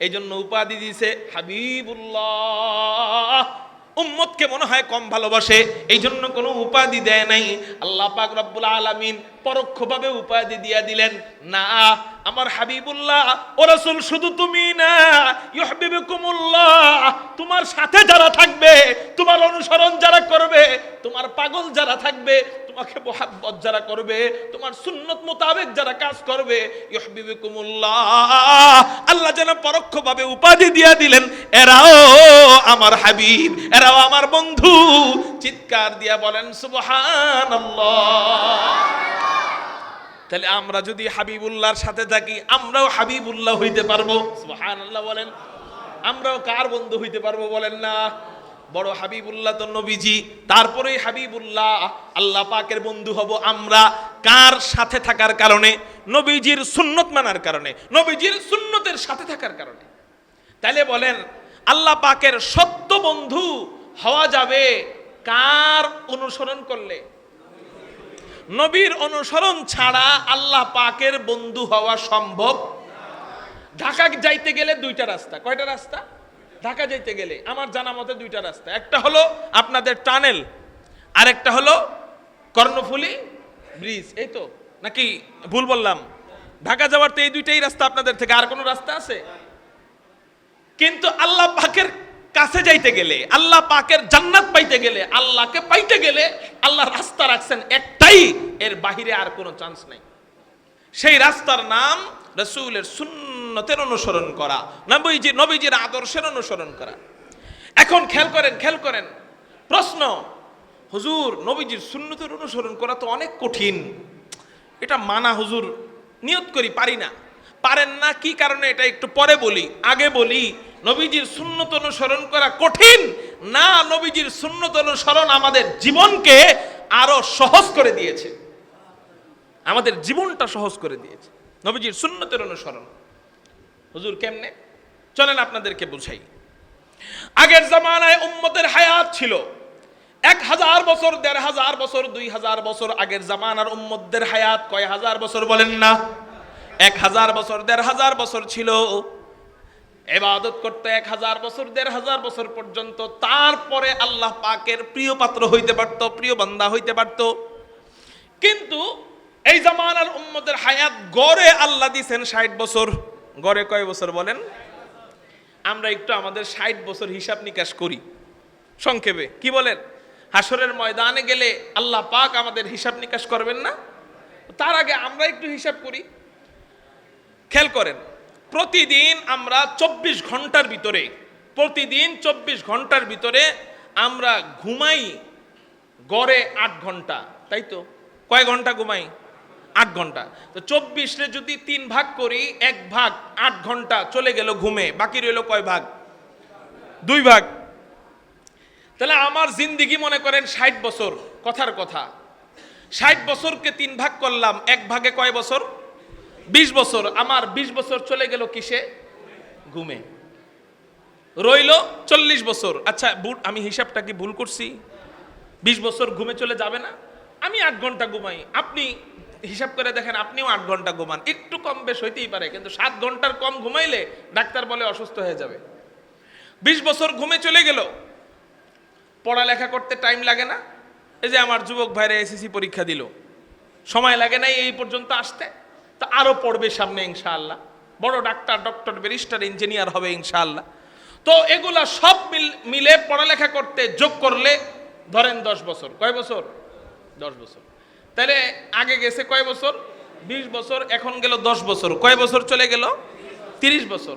এই জন্য উপাধি দিয়েছে হাবিবুল্লাহ। উম্মতকে মনে হয় কম ভালোবাসে, এই জন্য কোনো উপাধি দেয় নাই। আল্লাহ পাক রব্বুল আলামিন পরোক্ষভাবে উপাধি দিয়া দিলেন, না আমার হাবিবুল্লাহ ও রাসূল শুধু তুমি না, ইউহিব্বুকুমুল্লাহ, তোমার সাথে যারা থাকবে, তোমার অনুসরণ যারা করবে, তোমার পাগল যারা থাকবে, তোমাকে মোহাব্বত যারা করবে, তোমার সুন্নত মোতাবেক যারা কাজ করবে, ইউহিব্বুকুমুল্লাহ, আল্লাহ যেন পরোক্ষভাবে উপাধি দিয়া দিলেন, এরাও আমার হাবিব, এরাও আমার বন্ধু। চিৎকার দিয়া বলেন সুবহানাল্লাহ। তাহলে আমরা যদি হাবিবুল্লাহর সাথে থাকি, আমরাও হাবিবুল্লাহ হইতে পারবো। সুবহানাল্লাহ বলেন। আমরাও কার বন্ধু হইতে পারবো বলেন না? বড় হাবিবুল্লাহ তো নবীজি, তারপরেই হাবিবুল্লাহ, আল্লাহ পাকের বন্ধু হব আমরা কার সাথে থাকার কারণে? নবীজির সুন্নত মানার কারণে, নবীজির সুন্নতের সাথে থাকার কারণে। তাইলে বলেন আল্লাহ পাকের সত্য বন্ধু হওয়া যাবে কার অনুসরণ করলে? নবীর অনুসরণ ছাড়া আল্লাহ পাকের বন্ধু হওয়া সম্ভব। ঢাকা যাইতে গেলে দুইটা রাস্তা। কয়টা রাস্তা? ঢাকা যাইতে গেলে আমার জানা মতে দুইটা রাস্তা। একটা হলো আপনাদের টানেল, আর একটা হলো কর্ণফুলী ব্রিজ। এই তো নাকি ভুল বললাম? ঢাকা যাওয়ার তো এই দুইটাই রাস্তা আপনাদের থেকে, আর কোনো রাস্তা আছে? কিন্তু আল্লাহ পাকের কাছে যাইতে গেলে, আল্লাহ পাকের জান্নাত পাইতে গেলে, আল্লাহকে পাইতে গেলে আল্লাহ রাস্তা রাখছেন একটাই, এর বাহিরে আর কোনো চান্স নাই। সেই রাস্তার নাম রাসূলের সুন্নতের অনুসরণ করা, নবীজির আদর্শের অনুসরণ করা। এখন খেয়াল করেন প্রশ্ন, হুজুর নবীজির সুন্নতের অনুসরণ করা তো অনেক কঠিন, এটা মানা হুজুর নিয়ত করি পারি না। পারেন না কি কারণে এটা একটু পরে বলি, আগে বলি নবীজির সুন্নত অনুসরণ করা কঠিন না, নবীজির সুন্নত অনুসরণ আমাদের জীবনকে আরো সহজ করে দিয়েছে, আমাদের জীবনটা সহজ করে দিয়েছে নবীজির সুন্নতের অনুসরণ। হুজুর কেমনে? চলেন আপনাদেরকে বুঝাই। আগের জামানায় উম্মতের হায়াত ছিল 1000 বছর, 1500 বছর, 2000 বছর। আগের জামানার উম্মতদের হায়াত কয় হাজার বছর বলেন না? 1000 বছর, 1500 বছর ছিল। ইবাদত করতে 1000 বছর, 1500 বছর পর্যন্ত। তারপরে আল্লাহ পাকের প্রিয় পাত্র হইতে পারত, প্রিয় বান্দা হইতে পারত। কিন্তু এই জামানার উম্মতের হায়াত গড়ে আল্লাহ দিয়েছেন 60 বছর। গড়ে কয় বছর বলেন? আমরা একটু আমাদের 60 বছর হিসাব নিকাশ করি সংক্ষেপে, কি বলেন? হাসরের ময়দানে গেলে আল্লাহ পাক আমাদের হিসাব নিকাশ করবেন না? তার আগে আমরা একটু হিসাব করি। খেয়াল করেন, প্রতিদিন আমরা 24 ঘন্টার ভিতরে, প্রতিদিন 24 ঘন্টার ভিতরে আমরা ঘুমাই গড়ে 8 ঘন্টা, তাই তো? কয় ঘন্টা ঘুমাই? 8 ঘন্টা। তো 24 যদি 3 ভাগ করি, 1 ভাগ 8 ঘন্টা চলে গেল ঘুমে, বাকি রইল কয় ভাগ? 2 ভাগ। তাহলে আমার জিন্দিগি মনে করেন 60 বছর, কথার কথা 60 বছরকে 3 ভাগ করলাম, 1 ভাগে কয় বছর? 20 বছর। আমার 20 বছর চলে গেল কিসে? ঘুমে। রইল 40 বছর। আচ্ছা আমি হিসাবটা কি ভুল করছি? 20 বছর ঘুমে চলে যাবে না? আমি 8 ঘন্টা ঘুমাই, আপনি হিসাব করে দেখেন, আপনিও 8 ঘন্টা ঘুমান। একটু কম বেশ হইতেই পারে, কিন্তু 7 ঘন্টার কম ঘুমাইলে ডাক্তার বলে অসুস্থ হয়ে যাবে। 20 বছর ঘুমে চলে গেল। পড়ালেখা করতে টাইম লাগে না? এই যে আমার যুবক ভাইরা এসএসসি পরীক্ষা দিল, সময় লাগে নাই এই পর্যন্ত আসতে, তা আরো পড়বে সামনে ইনশাআল্লাহ, বড় ডাক্তার, ডক্টর, ব্যারিস্টার, ইঞ্জিনিয়ার হবে ইনশাআল্লাহ। তো এগুলা সব মিলে পড়ালেখা করতে যোগ করলে ধরেন 10 বছর। কয় বছর? 10 বছর। তাহলে আগে গেছে কয় বছর? 20 বছর। এখন গেল 10 বছর। কয় বছর চলে গেল? 30 বছর।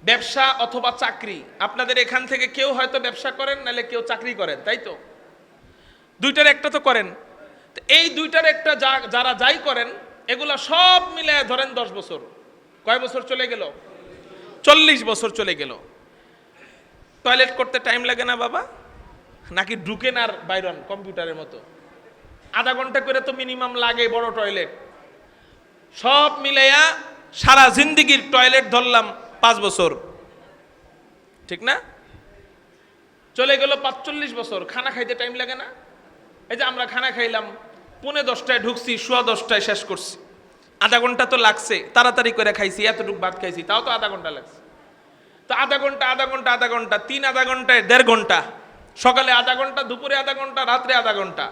ব্যবসা অথবা চাকরি, আপনাদের এখান থেকে কেউ হয়তো ব্যবসা করেন, নাহলে কেউ চাকরি করেন, তাই তো? দুইটার একটা তো করেন। এই দুইটার একটা যারা যাই করেন, এগুলা সব মিলে ধরেন 10 বছর। কয় বছর চলে গেল? 40 বছর চলে গেল। টয়লেট করতে টাইম লাগে না বাবা? নাকি ঢুকেন আর বাইরন কম্পিউটারের মতো? আধা ঘন্টা করে তো মিনিমাম লাগে বড় টয়লেট। সব মিলাইয়া সারা জিন্দিগির টয়লেট ধরলাম 5 বছর, ঠিক না? চলে গেল 45 বছর। খানা খাইতে টাইম লাগে না? এই যে আমরা খানা খাইলাম 9:45 ঢুকছি, 10:15 শেষ করছি, আধা ঘন্টা তো লাগছে। তাড়াতাড়ি করে খাইছি, এতটুকু ভাত খাইছি, তাও তো আধা ঘন্টা লাগছে। তো আধা ঘন্টা 3 আধা ঘন্টায় 1.5 ঘন্টা। সকালে আধা ঘন্টা, দুপুরে আধা ঘন্টা, রাত্রে আধা ঘন্টা।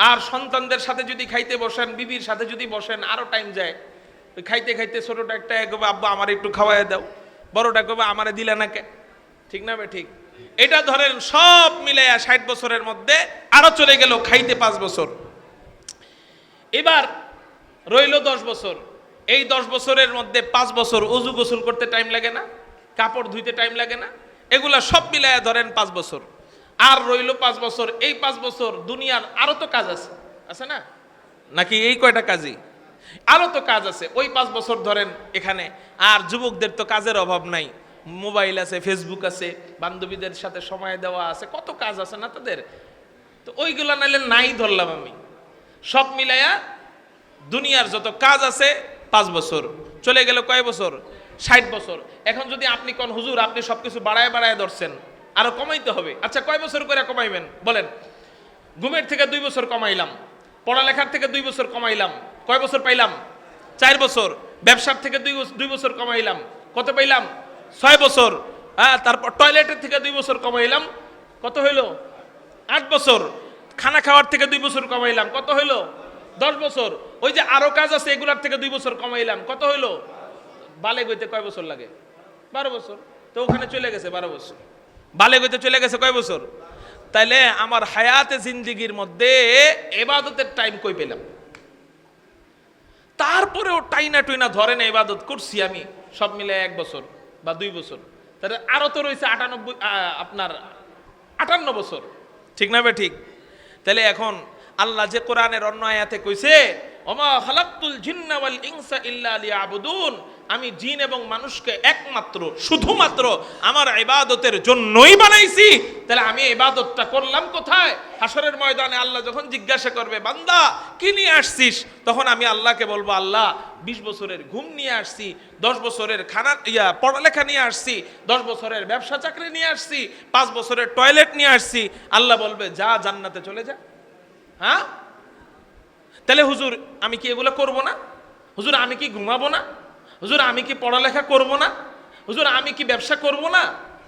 আর সন্তানদের সাথে যদি খাইতে বসেন, বিবির সাথে যদি বসেন, আরো টাইম যায়। খাইতে খাইতে ছোটটা একটা কবে আব্বা আমার একটু খাওয়াই দাও, বড়টা কবে আমারে দিলে না কে, ঠিক না বে ঠিক? এটা ধরেন সব মিলাইয়া 60 বছরের মধ্যে আরো চলে গেল খাইতে 5 বছর। এবার রইল 10 বছর। এই 10 বছরের মধ্যে 5 বছর ওযু গোসল করতে টাইম লাগে না? কাপড় ধুইতে টাইম লাগে না? এগুলা সব মিলাইয়া ধরেন 5 বছর। আর রইল 5 বছর। এই 5 বছর দুনিয়ার আরো তো কাজ আছে, আছে না? নাকি এই কয়টা কাজই? আরো তো কাজ আছে। ওই 5 বছর ধরেন এখানে। আর যুবকদের তো কাজের অভাব নাই, মোবাইল আছে, ফেসবুক আছে, বান্ধবীদের সাথে সময় দেওয়া আছে, কত কাজ আছে না তাদের। তো ওইগুলা নাইলে নাই ধরলাম আমি। সব মিলাইয়া দুনিয়ার যত কাজ আছে 5 বছর চলে গেল, কয় বছর? 60 বছর। এখন যদি আপনি কোন হুজুর আপনি সবকিছু বাড়ায় বাড়ায় ধরছেন, আরো কমাইতে হবে। আচ্ছা কয় বছর করে কমাইবেন বলেন? ঘুমের থেকে 2 বছর কমাইলাম, পড়ালেখার থেকে 2 বছর কমাইলাম, কয় বছর পাইলাম? 4 বছর। ব্যবসার থেকে 2 বছর কমাইলাম, কত পাইলাম? 6 বছর। হ্যাঁ, তারপর টয়লেটের থেকে 2 বছর কমাইলাম, কত হইল? 8 বছর। খানা খাওয়ার থেকে 2 বছর কমাইলাম, কত হইল? 10 বছর। ওই যে আরো কাজ আছে এগুলার থেকে 2 বছর কমাইলাম, কত হইল? বালেগ হইতে কয় বছর লাগে? 12 বছর। তো ওখানে চলে গেছে 12 বছর। বালেগ হইতে চলে গেছে কয় বছর? তাইলে আমার হায়াতে জিন্দিগির মধ্যে ইবাদতের টাইম কই পেলাম? তারপরেও টাইনা টুইনা ধরে না, ইবাদত করছি আমি সব মিলে 1 বছর বা 2 বছর। তাহলে আরো তো রয়েছে 58 বছর, ঠিক না? ঠিক। তাহলে এখন আল্লাহ যে কোরআনের অন্য আয়াতে কইছে, ওমা খালাকতুল জিন্না ওয়াল ইনসা ইল্লা লিয়াবুদুন, আমি জিন এবং মানুষকে একমাত্র শুধুমাত্র আমার ইবাদতের জন্যই বানাইছি। তাহলে আমি ইবাদতটা করলাম কোথায়? হাসরের ময়দানে আল্লাহ যখন জিজ্ঞাসা করবে, বান্দা কি নিয়ে আসছিস? তখন আমি আল্লাহকে বলবো, আল্লাহ 20 বছরের ঘুম নিয়ে আসছি, 10 বছরের পড়ালেখা নিয়ে আসছি, 10 বছরের ব্যবসা চাকরি নিয়ে আসছি, 5 বছরের টয়লেট নিয়ে আসছি। আল্লাহ বলবে, যা জান্নাতে চলে যা। হ্যাঁ, তাহলে হুজুর আমি কি এগুলো করব না? হুজুর আমি কি ঘুমাবো না? হুজুর আমি কি পড়ালেখা করব না? হুজুর আমি কি ব্যবসা করব না?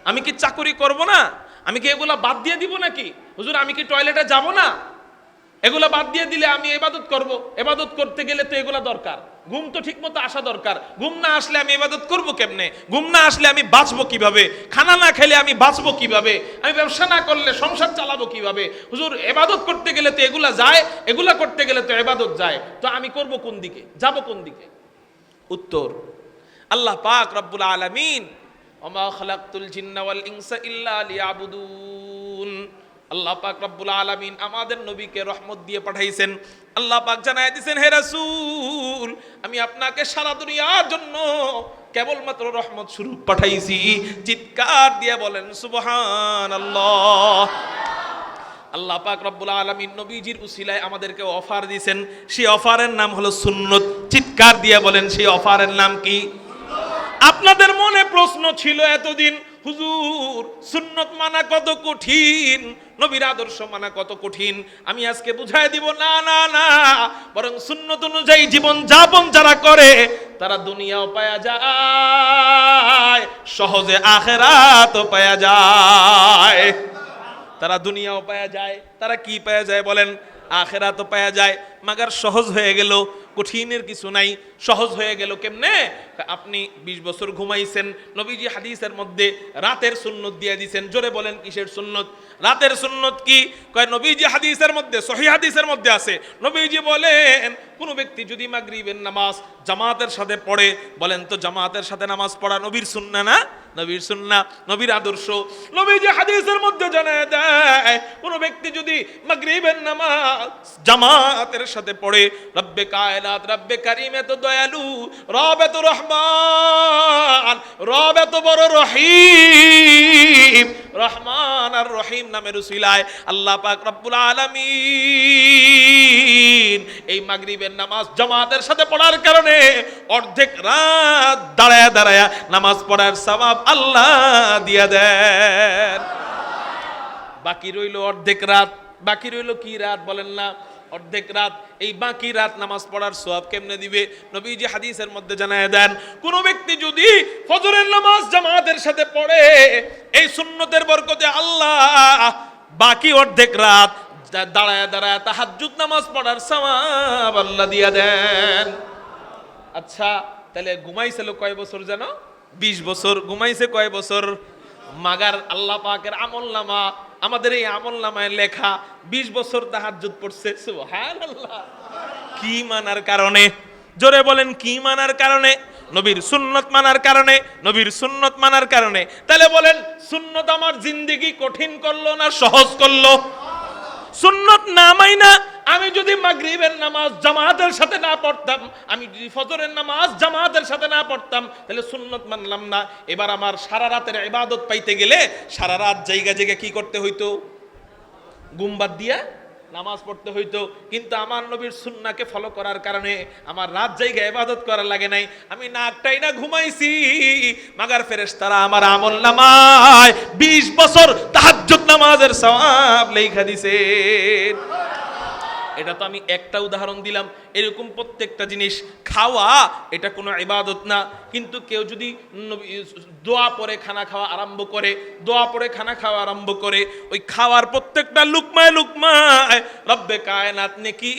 আমি কি চাকরি করব না? আমি কি এগুলা বাদ দিয়ে দিব নাকি? হুজুর আমি কি টয়লেটে যাব না? এগুলা বাদ দিয়ে দিলে আমি ইবাদত করব? ইবাদত করতে গেলে তো এগুলা দরকার। ঘুম তো ঠিক মতো আসা দরকার। ঘুম না আসলে আমি ইবাদত করব কেমনে? ঘুম না আসলে আমি বাঁচবো কিভাবে? খানা না খেলে আমি বাঁচবো কিভাবে? আমি ব্যবসা না করলে সংসার চালাবো কিভাবে? হুজুর ইবাদত করতে গেলে তো এগুলা যায়, এগুলা করতে গেলে তো ইবাদত যায়। তো আমি করব কোন দিকে? যাব কোন দিকে? উত্তর, আল্লাহ পাক রব্বুল আলামিন, ওমা খালাকতুল জিন্না ওয়াল ইনসা ইল্লা লিয়াবুদুন, আল্লাহ পাক রব্বুল আলামিন আমাদের নবীকে রহমত দিয়ে পাঠাইছেন। আল্লাহ পাক জানায় দিয়েছেন, হে রাসূল আমি আপনাকে সারা দুনিয়ার জন্য কেবলমাত্র রহমত স্বরূপ পাঠাইছি। চিৎকার দিয়ে বলেন সুবহানাল্লাহ। আল্লাহ পাক রব্বুল আলামিন নবীজির উসিলায় আমাদেরকে অফার দিয়েছেন, সেই অফারের নাম হলো সুন্নত। চিৎকার দিয়ে বলেন সেই অফারের নাম কি? আপনাদের মনে প্রশ্ন ছিল এতদিন, হুজুর সুন্নত মানা কত কঠিন, নবীর আদর্শ মানা কত কঠিন। আমি আজকে বুঝাই দিব, না না না, বরং সুন্নত অনুযায়ী জীবন যাপন যারা করে তারা দুনিয়াও পায়া যায়, সহজে আখিরাতও পায়া যায়। তারা দুনিয়াও পায়া যায়, তারা কি পায়া যায় বলেন? আখিরাতও পায়া যায়। মাগার সহজ হয়ে গেল, কঠিনের কিছু নাই, সহজ হয়ে গেল কেমনে? আপনি 20 বছর ঘুমাইছেন, নবীজি হাদিসের মধ্যে রাতের সুন্নত দিয়ে দিয়েছেন। জোরে বলেন কিসের সুন্নত? রাতের সুন্নত কি? কয় নবীজি হাদিসের মধ্যে, সহিহ হাদিসের মধ্যে আছে, নবীজি বলেন কোন ব্যক্তি যদি মাগরিবের নামাজ জামাতের সাথে পড়ে, বলেন তো জামাতের সাথে নামাজ পড়া নবীর সুন্নাহ না? নবীর সুন্নাহ, নবীর আদর্শ। নবীজি হাদিসের মধ্যে জানায় দেয়, কোন ব্যক্তি যদি মাগরিবের নামাজ জামাতের সাথে পড়ে, রব্বে কায়নাত রব্বে কারীম এত দয়ালু, রব এত রহমান, রব এত বড় রহিম, রহমান আর রহিম নামের উসিলায় আল্লাহ পাক রব্বুল আলামিন এই মাগরিবের নামাজ জামাতের সাথে পড়ার কারণে অর্ধেক রাত দাঁড়ায়া দাঁড়ায়া নামাজ পড়ার সওয়াব আল্লাহ দিয়া দেন। বাকি রইল অর্ধেক রাত। বাকি রইল কি রাত বলেন না? অর্ধেক রাত। এই বাকি রাত নামাজ পড়ার সওয়াব কেমনে দিবে? নবীজি হাদিসের মধ্যে জানায় দেন, কোন ব্যক্তি যদি ফজরের নামাজ জামাতের সাথে পড়ে, এই সুন্নতের বরকতে আল্লাহ বাকি অর্ধেক রাত দাঁড়ায় দাঁড়ায় তাহাজ্জুদ নামাজ পড়ার সওয়াব আল্লাহ দিয়া দেন। আচ্ছা তাহলে ঘুমাইছিল কয় বছর যেন? 20 বছর। ঘুমাইছে কয় বছর? মাগার আল্লাহ পাকের আমলনামা, আমাদের এই আমলনামায় লেখা 20 বছর তাহাজ্জুদ পড়ছে। সুবহানাল্লাহ। কি মানার কারণে? জোরে বলেন কি মানার কারণে? নবীর সুন্নত মানার কারণে। নবীর সুন্নত মানার কারণে। তাহলে বলেন সুন্নত আমার জিন্দেগি কঠিন করলো না সহজ করলো? সুন্নত না মাইনা আমি যদি মাগরিবের নামাজ জামাতের সাথে না পড়তাম, আমি যদি ফজরের নামাজ জামাতের সাথে না পড়তাম, তাহলে সুন্নত মানলাম না। এবার আমার সারা রাতের ইবাদত পাইতে গেলে সারা রাত জায়গা জায়গা কি করতে হইতো? গুমবাদ দিয়া নামাজ পড়তে হইতো। কিন্তু আমার নবীর সুন্নাহকে ফলো করার কারণে আমার রাত জায়গা ইবাদত করা লাগে নাই। আমি নাকটাই না ঘুমাইছি, মাগার ফেরেশতারা আমার আমলনামায় 20 বছর তাহাজ্জুদ নামাজের সওয়াব লেখা দিছে। এটা তো আমি একটা উদাহরণ দিলাম। এরকম প্রত্যেকটা জিনিস। খাওয়া এটা কোনো ইবাদত না, কিন্তু কেউ যদি দোয়া পরে খানা খাওয়া আরম্ভ করে, দোয়া পরে খানা খাওয়া আরম্ভ করে, ওই খাওয়ার প্রত্যেকটা লুকমায় লুকমায় রব্বে কায়নাত নেকি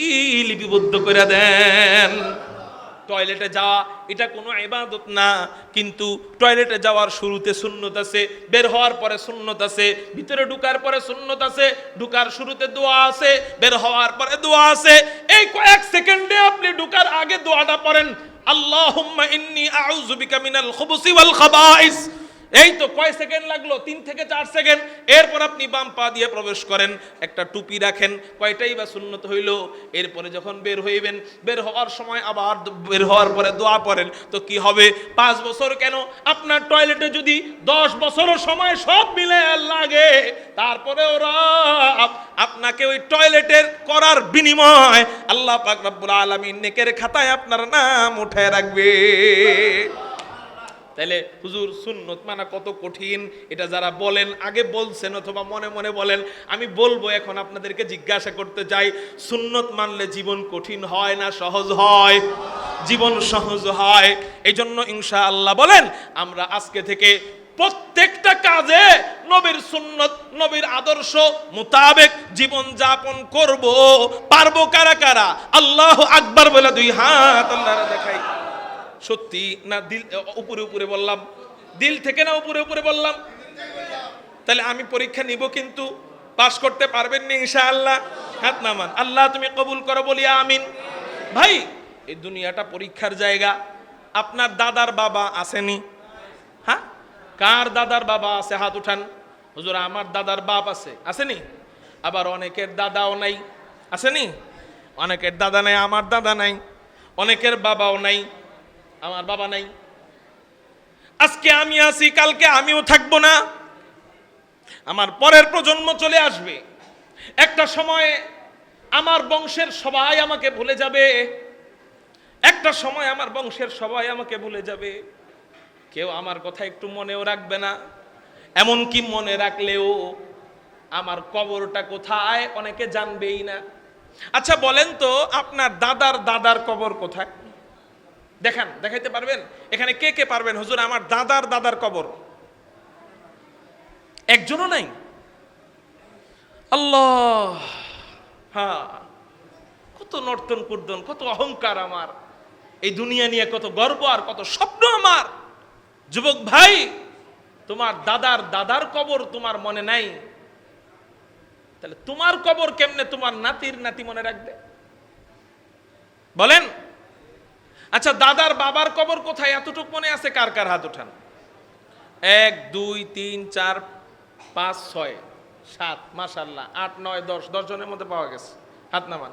লিপিবদ্ধ করে দেন। টয়লেটে যাওয়া এটা কোনো ইবাদত না, কিন্তু টয়লেটে যাওয়ার শুরুতে সুন্নত আছে, বের হওয়ার পরে সুন্নত আছে, ভিতরে ঢুকার পরে সুন্নত আছে, ঢুকার শুরুতে দোয়া আছে, বের হওয়ার পরে দোয়া আছে। এই কয়েক সেকেন্ডে আপনি ঢুকার আগে দোয়াটা পড়েন, আল্লাহুম্মা ইন্নী আউযু বিকা মিনাল খুবুসি ওয়াল খাবাইস। এই তো কয় সেকেন্ড লাগলো? 3 থেকে 4 সেকেন্ড। এরপর আপনি বাম পা দিয়ে প্রবেশ করেন, একটা টুপি রাখেন, কয়টাই বা সুন্নত হইল। এরপরে যখন বের হইবেন, বের হওয়ার সময় আবার বের হওয়ার পরে দোয়া পড়েন। তো কি হবে? 5 বছর কেন, আপনার টয়লেটে যদি 10 বছরও সময় সব মিলে লাগে, তারপরে ওরা আপনাকে ওই টয়লেটের করার বিনিময় আল্লাহ পাক রব্বুল আলামিন নেকের খাতায় আপনার নাম উঠায় রাখবে। তাহলে হুজুর সুন্নত মানা কত কঠিন, এটা যারা বলেন, আগে বলছেন অথবা মনে মনে বলেন, আমি বলবো এখন আপনাদেরকে জিজ্ঞাসা করতে চাই, সুন্নত মানলে জীবন কঠিন হয় না সহজ হয়? জীবন সহজ হয়। এই জন্য ইনশাআল্লাহ বলেন আমরা আজকে থেকে প্রত্যেকটা কাজে নবীর সুন্নত, নবীর আদর্শ মোতাবেক জীবন যাপন করব। পারবো কারা কারা? আল্লাহু আকবার বলে 2 হাত আল্লাহরে দেখাই। সত্যি না দিল উপরে উপরে বললাম? দিল থেকে না উপরে উপরে বললাম? তাহলে আমি পরীক্ষা নিব, কিন্তু পাস করতে পারবেন না ইনশাআল্লাহ। হাত নামান, আল্লাহ তুমি কবুল করো, বলি আমিন। ভাই, এই দুনিয়াটা পরীক্ষার জায়গা। আপনার দাদার বাবা আসেনি? হ্যাঁ, কার দাদার বাবা আছে? হাত উঠান। হুজুর আমার দাদার বাপ আছে, আসেনি? আবার অনেকের দাদাও নাই, আসেনি? অনেকের দাদা নাই, আমার দাদা নাই। অনেকের বাবাও নাই, আমার বাবা নাই। আজকে আমি আছি, কালকে আমিও থাকবো না, আমার পরের প্রজন্ম চলে আসবে। একটা সময় আমার বংশের সবাই আমাকে ভুলে যাবে, একটা সময় আমার বংশের সবাই আমাকে ভুলে যাবে। কেউ আমার কথা একটু মনেও রাখবে না, এমনকি মনে রাখলেও আমার কবরটা কোথায় অনেকে জানবেই না। আচ্ছা বলেন তো, আপনার দাদার দাদার কবর কোথায়? দেখান, দেখাইতে পারবেন? এখানে কে কে পারবেন? হুজুর আমার দাদার দাদার কবর একজনও নাই। আল্লাহ, হ্যাঁ, কত নর্তন কুর্দন, কত অহংকার আমার, এই দুনিয়া নিয়ে কত গর্ব আর কত স্বপ্ন আমার। যুবক ভাই, তোমার দাদার দাদার কবর তোমার মনে নাই, তাহলে তোমার কবর কেমনে তোমার নাতির নাতি মনে রাখবে? বলেন। আচ্ছা দাদার বাবার কবর কোথায়? এতটুক মনে আছে? কার কার হাত উঠান। 1 2 3 4 5 6 7, মাশাআল্লাহ 8 9 10, 10 জনের মধ্যে পাওয়া গেছে। হাত নামান।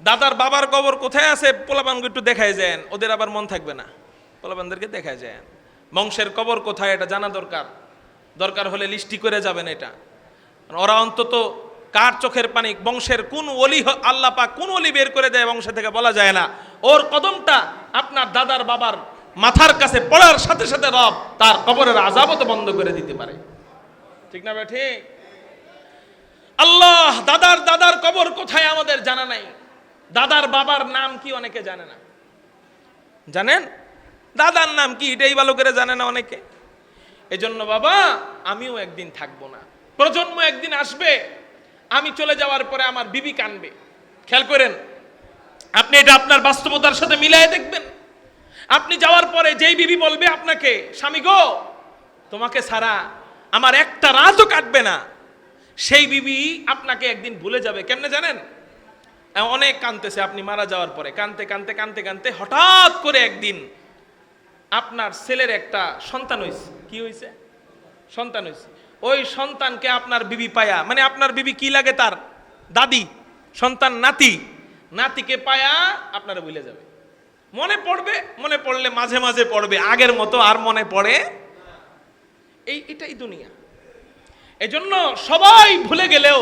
দাদার বাবার কবর কোথায় আছে? পোলাপানকে একটু দেখায় যান, ওদের আবার মন থাকবে না, পোলাপানদেরকে দেখায় যান। বংশের কবর কোথায় এটা জানা দরকার। দরকার হলে লিস্টি করে যাবেন এটা। ওরা অন্তত কার চোখের পানি, বংশের কোন ওলি আল্লাহ পাক কোন ওলি বের করে দেয় বংশ থেকে বলা যায় না। ওর কদমটা আপনার দাদার বাবার মাথার কাছে পড়ার সাথে সাথে রব তার কবরের আযাবও তো বন্ধ করে দিতে পারে। ঠিক না ভাই? ঠিক। আল্লাহ, দাদার দাদার কবর কোথায় আমাদের জানা নাই। দাদার বাবার নাম কি অনেকে জানে না। জানেন দাদার নাম কি? এটাই ভালো করে জানে না অনেকে। এজন্য বাবা, আমিও একদিন থাকবো না, প্রজন্ম একদিন আসবে, আমি চলে যাওয়ার পরে আমার বিবি কানবে। খেয়াল করেন, আপনি এটা আপনার বাস্তবতার সাথে মিলাই দেখবেন। আপনি যাওয়ার পরে যেই বিবি বলবে আপনাকে, স্বামী গো তোমাকে ছাড়া আমার একটা রাতও কাটবে না, সেই বিবি আপনাকে একদিন ভুলে যাবে। কেমনে জানেন? অনেক কানতেছে আপনি মারা যাওয়ার পরে, কানতে কানতে কানতে কানতে হঠাৎ করে একদিন আপনার ছেলের একটা সন্তান হয়েছে। কি হয়েছে? সন্তান হয়েছে। ওই সন্তানকে আপনার বিবি পায়া, মানে আপনার বিবি কি লাগে? তার দাদি। সন্তান নাতি, নাতিকে পায়া আপনারা ভুলে যাবে। মনে পড়বে, মনে পড়লে মাঝে মাঝে পড়বে, আগের মতো আর মনে পড়ে। এটাই দুনিয়া। এজন্য সবাই ভুলে গেলেও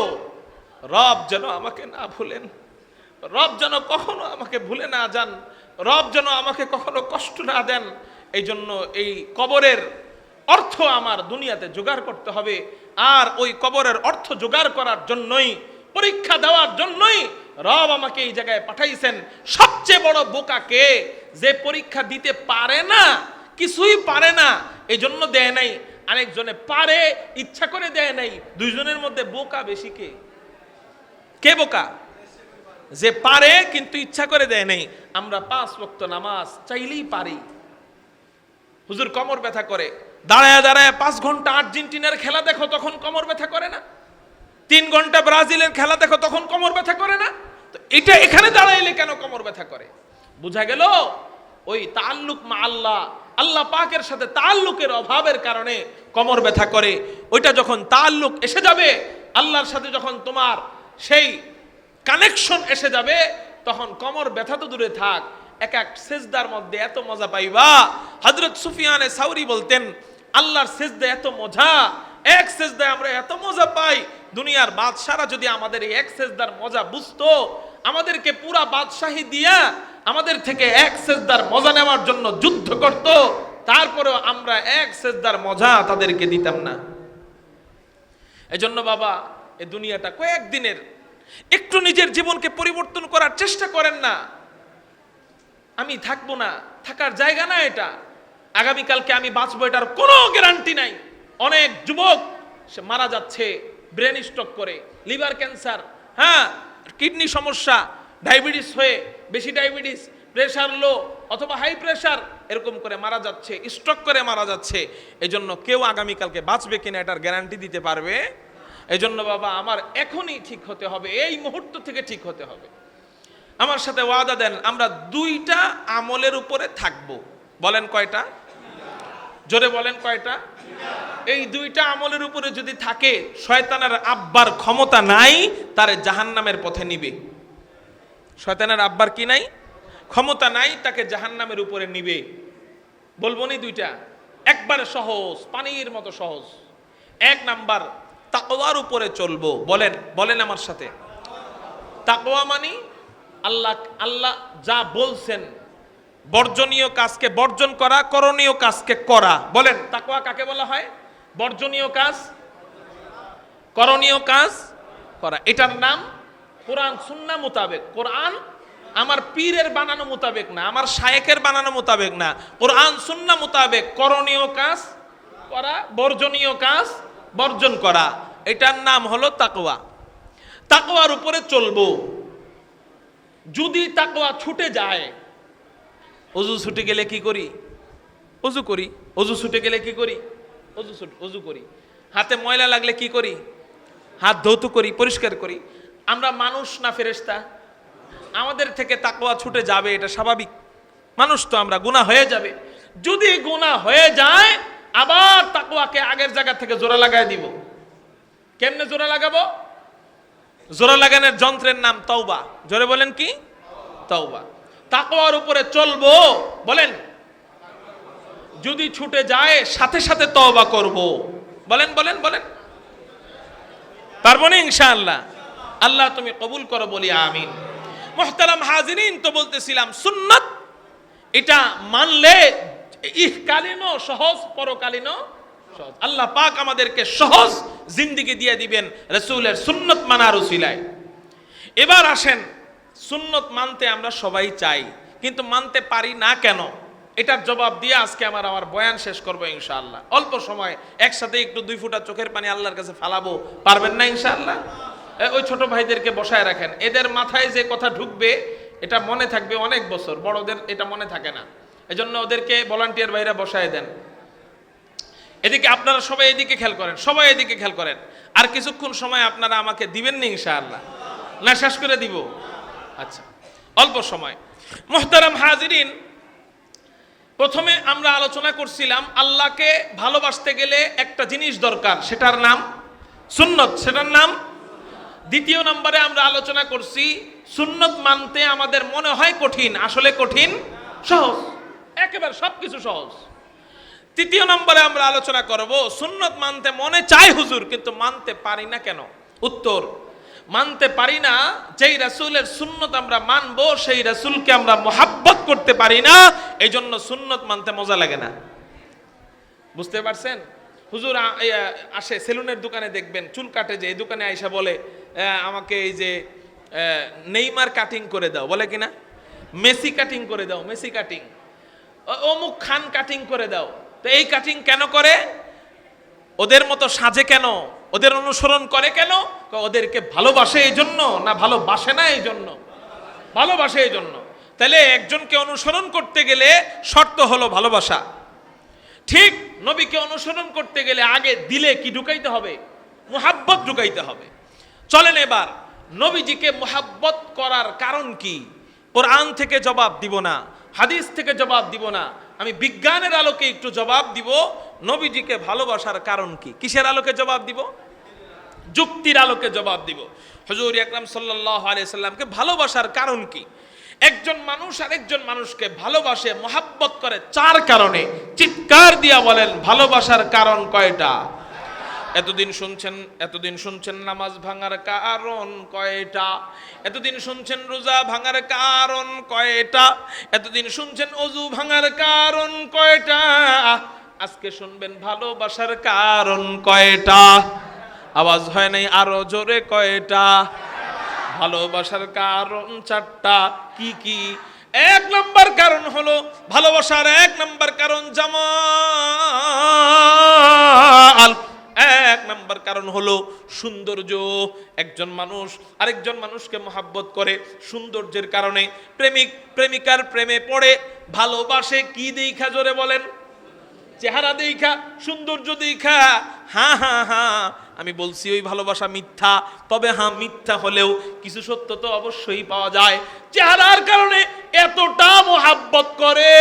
রব যেন আমাকে না ভুলেন, রব যেন কখনো আমাকে ভুলে না যান, রব যেন আমাকে কখনো কষ্ট না দেন। এই জন্য এই কবরের অর্থ আমার দুনিয়াতে জোগাড় করতে হবে। আর ওই কবরের অর্থ জোগাড় করার জন্যই, পরীক্ষা দেওয়ার জন্যই রব আমাকে এই জায়গায় পাঠাইছেন। সবচেয়ে বড় বোকা কে? যে পরীক্ষা দিতে পারে না, কিছুই পারে না, এই জন্য দেয় নাই। আরেকজনে পারে, ইচ্ছা করে দেয় নাই। দুইজনের মধ্যে বোকা বেশি কে? কে বোকা? যে পারে কিন্তু ইচ্ছা করে দেয় নাই। আমরা 5 ওয়াক্ত নামাজ চাইলেই পারি। হুজুর কোমর ব্যথা করে, দাঁড়ায় দাঁড়ায় 5 ঘন্টা আর্জেন্টিনার খেলা দেখো, তখন কোমর ব্যথা করে না? 3 ঘন্টা ব্রাজিলের খেলা দেখো, তখন কোমর ব্যথা করে না? তো এটা এখানে দাঁড়াইলে কেন কোমর ব্যথা করে? বুঝা গেল ওই তাআল্লুক মা আল্লাহ, আল্লাহ পাকের সাথে তাআল্লুকের অভাবের কারণে কোমর ব্যথা করে। ওইটা যখন তাআল্লুক এসে যাবে, আল্লাহর সাথে যখন তোমার সেই কানেকশন এসে যাবে, তখন কোমর ব্যথা তো দূরে থাক, এক এক সিজদার মধ্যে এত মজা পাইবা। হযরত সুফিয়ানে সাউরি বলতেন, আল্লাহর সিজদা এত মজা, এক সিজদায় আমরা এত মজা পাই। দুনিয়ার বাদশারা যদি আমাদের এই এক সিজদার মজা বুঝতো, আমাদেরকে পুরা বাদশাহী দিয়া আমাদের থেকে এক সিজদার মজা নেওয়ার জন্য যুদ্ধ করত, তারপরেও আমরা এক সিজদার মজা তাদেরকে দিতাম না। এজন্য বাবা, এই দুনিয়াটা কয়েকদিনের, একটু নিজের জীবনকে পরিবর্তন করার চেষ্টা করেন না। আমি থাকবো না, থাকার জায়গা না এটা। আগামীকালকে আমি বাঁচবো এটার কোনো গ্যারান্টি নাই। অনেক যুবক সে মারা যাচ্ছে ব্রেন স্ট্রোক করে, লিভার ক্যান্সার, হ্যাঁ, কিডনি সমস্যা, ডায়াবেটিস হয়ে, বেশি ডায়াবেটিস, প্রেশার লো অথবা হাই প্রেশার, এরকম করে মারা যাচ্ছে, স্ট্রোক করে মারা যাচ্ছে। এজন্য কেউ আগামীকালকে বাঁচবে কিনা এটার গ্যারান্টি দিতে পারবে? এজন্য বাবা, আমার এখনই ঠিক হতে হবে, এই মুহূর্ত থেকে ঠিক হতে হবে। আমার সাথে ওয়াদা দেন, আমরা 2টা আমলের উপরে থাকব। বলেন কয়টা? জোরে বলেন কয়টা? এই 2টা আমলের উপরে যদি থাকে, শয়তানের আব্বার ক্ষমতা নাই তারে জাহান্নামের পথে নিবে। শয়তানের আব্বার কি নাই? ক্ষমতা নাই, তাকে জাহান্নামের উপরে নিবে। বলবো নি 2টা, একবারে সহজ, পানির মতো সহজ। 1 নাম্বার, তাকওয়ার উপরে চলবো। বলেন, বলেন আমার সাথে। তাকওয়া মানে আল্লাহ যা বলছেন, বর্জনীয় কাজকে বর্জন করা, করণীয় কাজকে করা। বলেন, তাকওয়া কাকে বলা হয়? বর্জনীয় কাজ, করণীয় কাজ করা। এটার নাম কোরআন সুন্নাহ মোতাবেক। কোরআন আমার পীরের বানানো মোতাবেক না, আমার শায়েখের বানানো মোতাবেক না, কোরআন সুন্নাহ মোতাবেক করণীয় কাজ করা, বর্জনীয় কাজ বর্জন করা। এটার নাম হলো তাকওয়া। তাকওয়ার উপরে চলবো। যদি তাকওয়া ছুটে যায়, অজু ছুটে গেলে কি করি? অজু করি। অজু ছুটে গেলে কি করি? অজু করি। হাতে ময়লা লাগলে কি করি? হাত ধৌত করি, পরিষ্কার করি। আমরা মানুষ না ফেরেশতা? আমাদের থেকে তাকওয়া ছুটে যাবে, এটা স্বাভাবিক। মানুষ তো আমরা, গুনাহ হয়ে যাবে। যদি গুনাহ হয়ে যায়, আবার তাকওয়াকে আগের জায়গা থেকে জোড়া লাগায় দিব। কেমনে জোড়া লাগাবো? জোড়া লাগানোর যন্ত্রের নাম তওবা। জোরে বলেন কি? তওবা। তাকওয়ার উপরে চলবো। বলেন, যদি ছুটে যায় সাথে সাথে তওবা করব। বলেন, বলেন, বলেন। পারবো না ইনশাআল্লাহ? আল্লাহ তুমি কবুল করো, বলি আমিন। মুহতারাম হাজিরিন, তো বলতেছিলাম সুন্নাত এটা মানলে ইহকালীনও সহজ, পরকালীনও সহজ। আল্লাহ পাক আমাদেরকে সহজ জিন্দেগি দিয়ে দিবেন রাসূলের সুন্নাত মানার উসিলায়। এবার আসেন, সুন্নাত মানতে আমরা সবাই চাই, কিন্তু মানতে পারি না কেন? এটার জবাব দিয়ে আজকে আমার বয়ান শেষ করবো ইনশাআল্লাহ। অল্প সময় একসাথে একটু 2 ফোঁটা চোখের পানি আল্লাহর কাছে ফালাবো, পারবেন না ইনশাআল্লাহ? ওই ছোট ভাইদেরকে বসায় রাখেন, এদের মাথায় যে কথা ঢুকবে এটা মনে থাকবে অনেক বছর, বড়দের এটা মনে থাকে না। এজন্য ওদেরকে ভলান্টিয়ার ভাইরা বসায় দেন। এদিকে আপনারা সবাই এদিকে খেয়াল করেন, সবাই এদিকে খেয়াল করেন। আর কিছুক্ষণ সময় আপনারা আমাকে দিবেন না ইনশাআল্লাহ? না শেষ করে দিব? আচ্ছা, অল্প সময়। মুহতারাম হাজিরিন, প্রথমে আমরা আলোচনা করছিলাম আল্লাহকে ভালোবাসতে গেলে একটা জিনিস দরকার, সেটার নাম সুন্নত। সেটার নাম দ্বিতীয় নম্বরে আমরা আলোচনা করছি সুন্নত মানতে আমাদের মনে হয় কঠিন, আসলে কঠিন সহজ, একেবারে সবকিছু সহজ। তৃতীয় নম্বরে আমরা আলোচনা করব সুন্নত মানতে মনে চায় হুজুর, কিন্তু মানতে পারি না কেন। উত্তর, মানতে পারি না যেই রাসূলের সুন্নত আমরা মানবো সেই রাসূলকে আমরা মোহাব্বত করতে পারি না, এই জন্য সুন্নত মানতে মজা লাগে না। বুঝতে পারছেন? হুজুর আসে সেলুনের দোকানে, দেখবেন চুল কাটে, যে এই দোকানে আইসা বলে আমাকে এই যে নেইমার কাটিং করে দাও, বলে কিনা মেসি কাটিং করে দাও, মেসি কাটিং, অমুক খান কাটিং করে দাও। তো এই কাটিং কেন করে? ওদের মতো সাজে কেন? ওদের অনুসরণ করে কেন? ওদেরকে ভালোবাসে এই জন্য, না ভালোবাসে না এই জন্য? ভালোবাসে এই জন্য। তাহলে একজনকে অনুসরণ করতে গেলে শর্ত হলো ভালোবাসা। ঠিক নবীকে অনুসরণ করতে গেলে আগে দিলে কি ঢুকাইতে হবে? মুহাব্বত ঢুকাইতে হবে। চলেন এবার নবীজিকে মুহাব্বত করার কারণ কি? কোরআন থেকে জবাব দিব না, হাদিস থেকে জবাব দিব না, আমি বিজ্ঞানের আলোকে একটু জবাব দিব। নবীজিকে ভালোবাসার কারণ কি? কিসের আলোকে জবাব দিব? যুক্তির আলোকে জবাব দিব। হুজুর আকরাম সাল্লাল্লাহু আলাইহি সাল্লামকে ভালোবাসার কারণ কি? একজন মানুষ আরেকজন মানুষকে ভালোবাসে, মুহাব্বত করে চার কারণে। চিৎকার দিয়া বলেন ভালোবাসার কারণ কয়টা? এতদিন শুনছেন নামাজ ভাঙার কারণ কয়টা, এতদিন শুনছেন রোজা ভাঙার কারণ কয়টা, এতদিন শুনছেন ওযু ভাঙার কারণ কয়টা, আজকে শুনবেন ভালোবাসার কারণ কয়টা? আওয়াজ হয় নাই, আরো জোরে কয়টা? ভালোবাসার কারণ চারটা। কি কি? এক নম্বর কারণ হলো ভালোবাসার এক নম্বর কারণ জামাল। এক নম্বর কারণ হলো সৌন্দর্য। একজন মানুষ আরেকজন মানুষকে মহাব্বত করে সৌন্দর্যের কারণে। প্রেমিক প্রেমিকার প্রেমে পড়ে, ভালোবাসে কি দেখা? জোরে বলেন। চেহারা দেখা, সৌন্দর্য দেখা। হ্যাঁ হ্যাঁ হ্যাঁ, আমি বলছি ওই ভালোবাসা মিথ্যা, তবে হ্যাঁ মিথ্যা হলেও কিছু সত্য তো অবশ্যই পাওয়া যায়। চেহারার কারণে এতটা মোহাব্বত করে,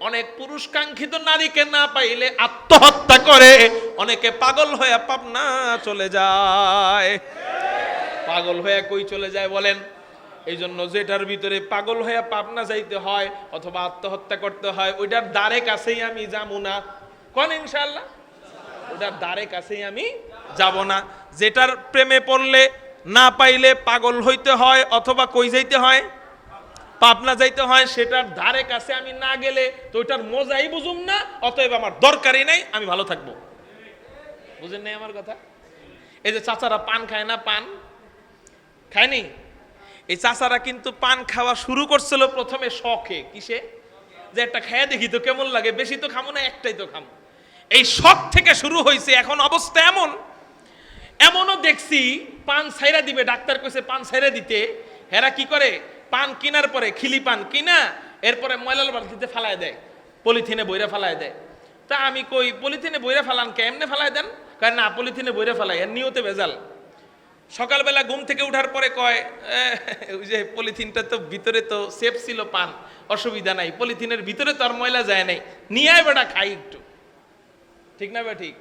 অনেক পুরুষ কাঙ্ক্ষিত নারীকে না পাইলে আত্মহত্যা করে, অনেকে পাগল হয়ে পাবনা চলে যায়। পাগল হয়ে কই চলে যায় বলেন? এই জন্য যেটার ভিতরে পাগল হয়ে পাবনা যাইতে হয় অথবা আত্মহত্যা করতে হয়, ওইটার দ্বারে কাছেই আমি যাবো না। কোন ইনশাআল্লাহ? ওটার দ্বারে কাছেই আমি যাব না। যেটার প্রেমে পড়লে না পাইলে পাগল হইতে হয় অথবা কই যাইতে হয়? পাবনা যাইতে হয়। সেটার ধারে কাছে আমি না গেলে তো ওইটার মজাই বুঝুম না, অতএব আমার দরকারই নাই, আমি ভালো থাকবো। বুঝেন নাই আমার কথা? এই যে চাচারা পান খায় না, পান খায়নি? এই চাচারা কিন্তু পান খাওয়া শুরু করছিল প্রথমে শখে। কিসে? যে একটা খেয়ে দেখি তো কেমন লাগে, বেশি তো খামো না, একটাই তো খামো। এই শখ থেকে শুরু হয়েছে। এখন অবস্থা এমনও দেখছি পান ছাইরা দিবে, ডাক্তার কইছে পান ছাইরা দিতে। হেরা কি করে? পান কিনার পরে খিলি পান কিনা এরপরে ময়লার বালতিতে ফালায় দেয়, পলিথিনে বইরা ফালায় দেয়। তা আমি কই পলিথিনে বইরা ফালান কে? এমনি ফালায় দেন? কারণ না, পলিথিনে বইরা ফালাই, এর নিয়তে ভেজাল। সকালবেলা ঘুম থেকে উঠার পরে কয় ওই যে পলিথিনটা তো ভিতরে তো সেফ ছিল, পান অসুবিধা নাই, পলিথিনের ভিতরে তো আর ময়লা যায় নাই, নিয়ে আয় বেটা খাই একটু। ঠিক না বে ঠিক?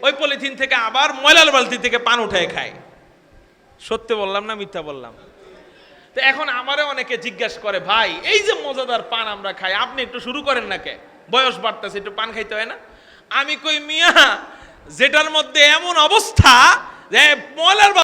ওই পলিথিন থেকে আবার ময়লার বালতি থেকে পান উঠায় খায়। সত্যি বললাম না মিথ্যা বললাম? তো এখন আমারে অনেকে জিজ্ঞাসা করে, ভাই এই যে মজাদার পান আমরা খাই, আপনি একটু শুরু করেন না কে? বয়স বাড়তেছে, একটু পান খাইতে হয় না? আমি কই মিয়া, যেটার মধ্যে এমন অবস্থা যে ময়লার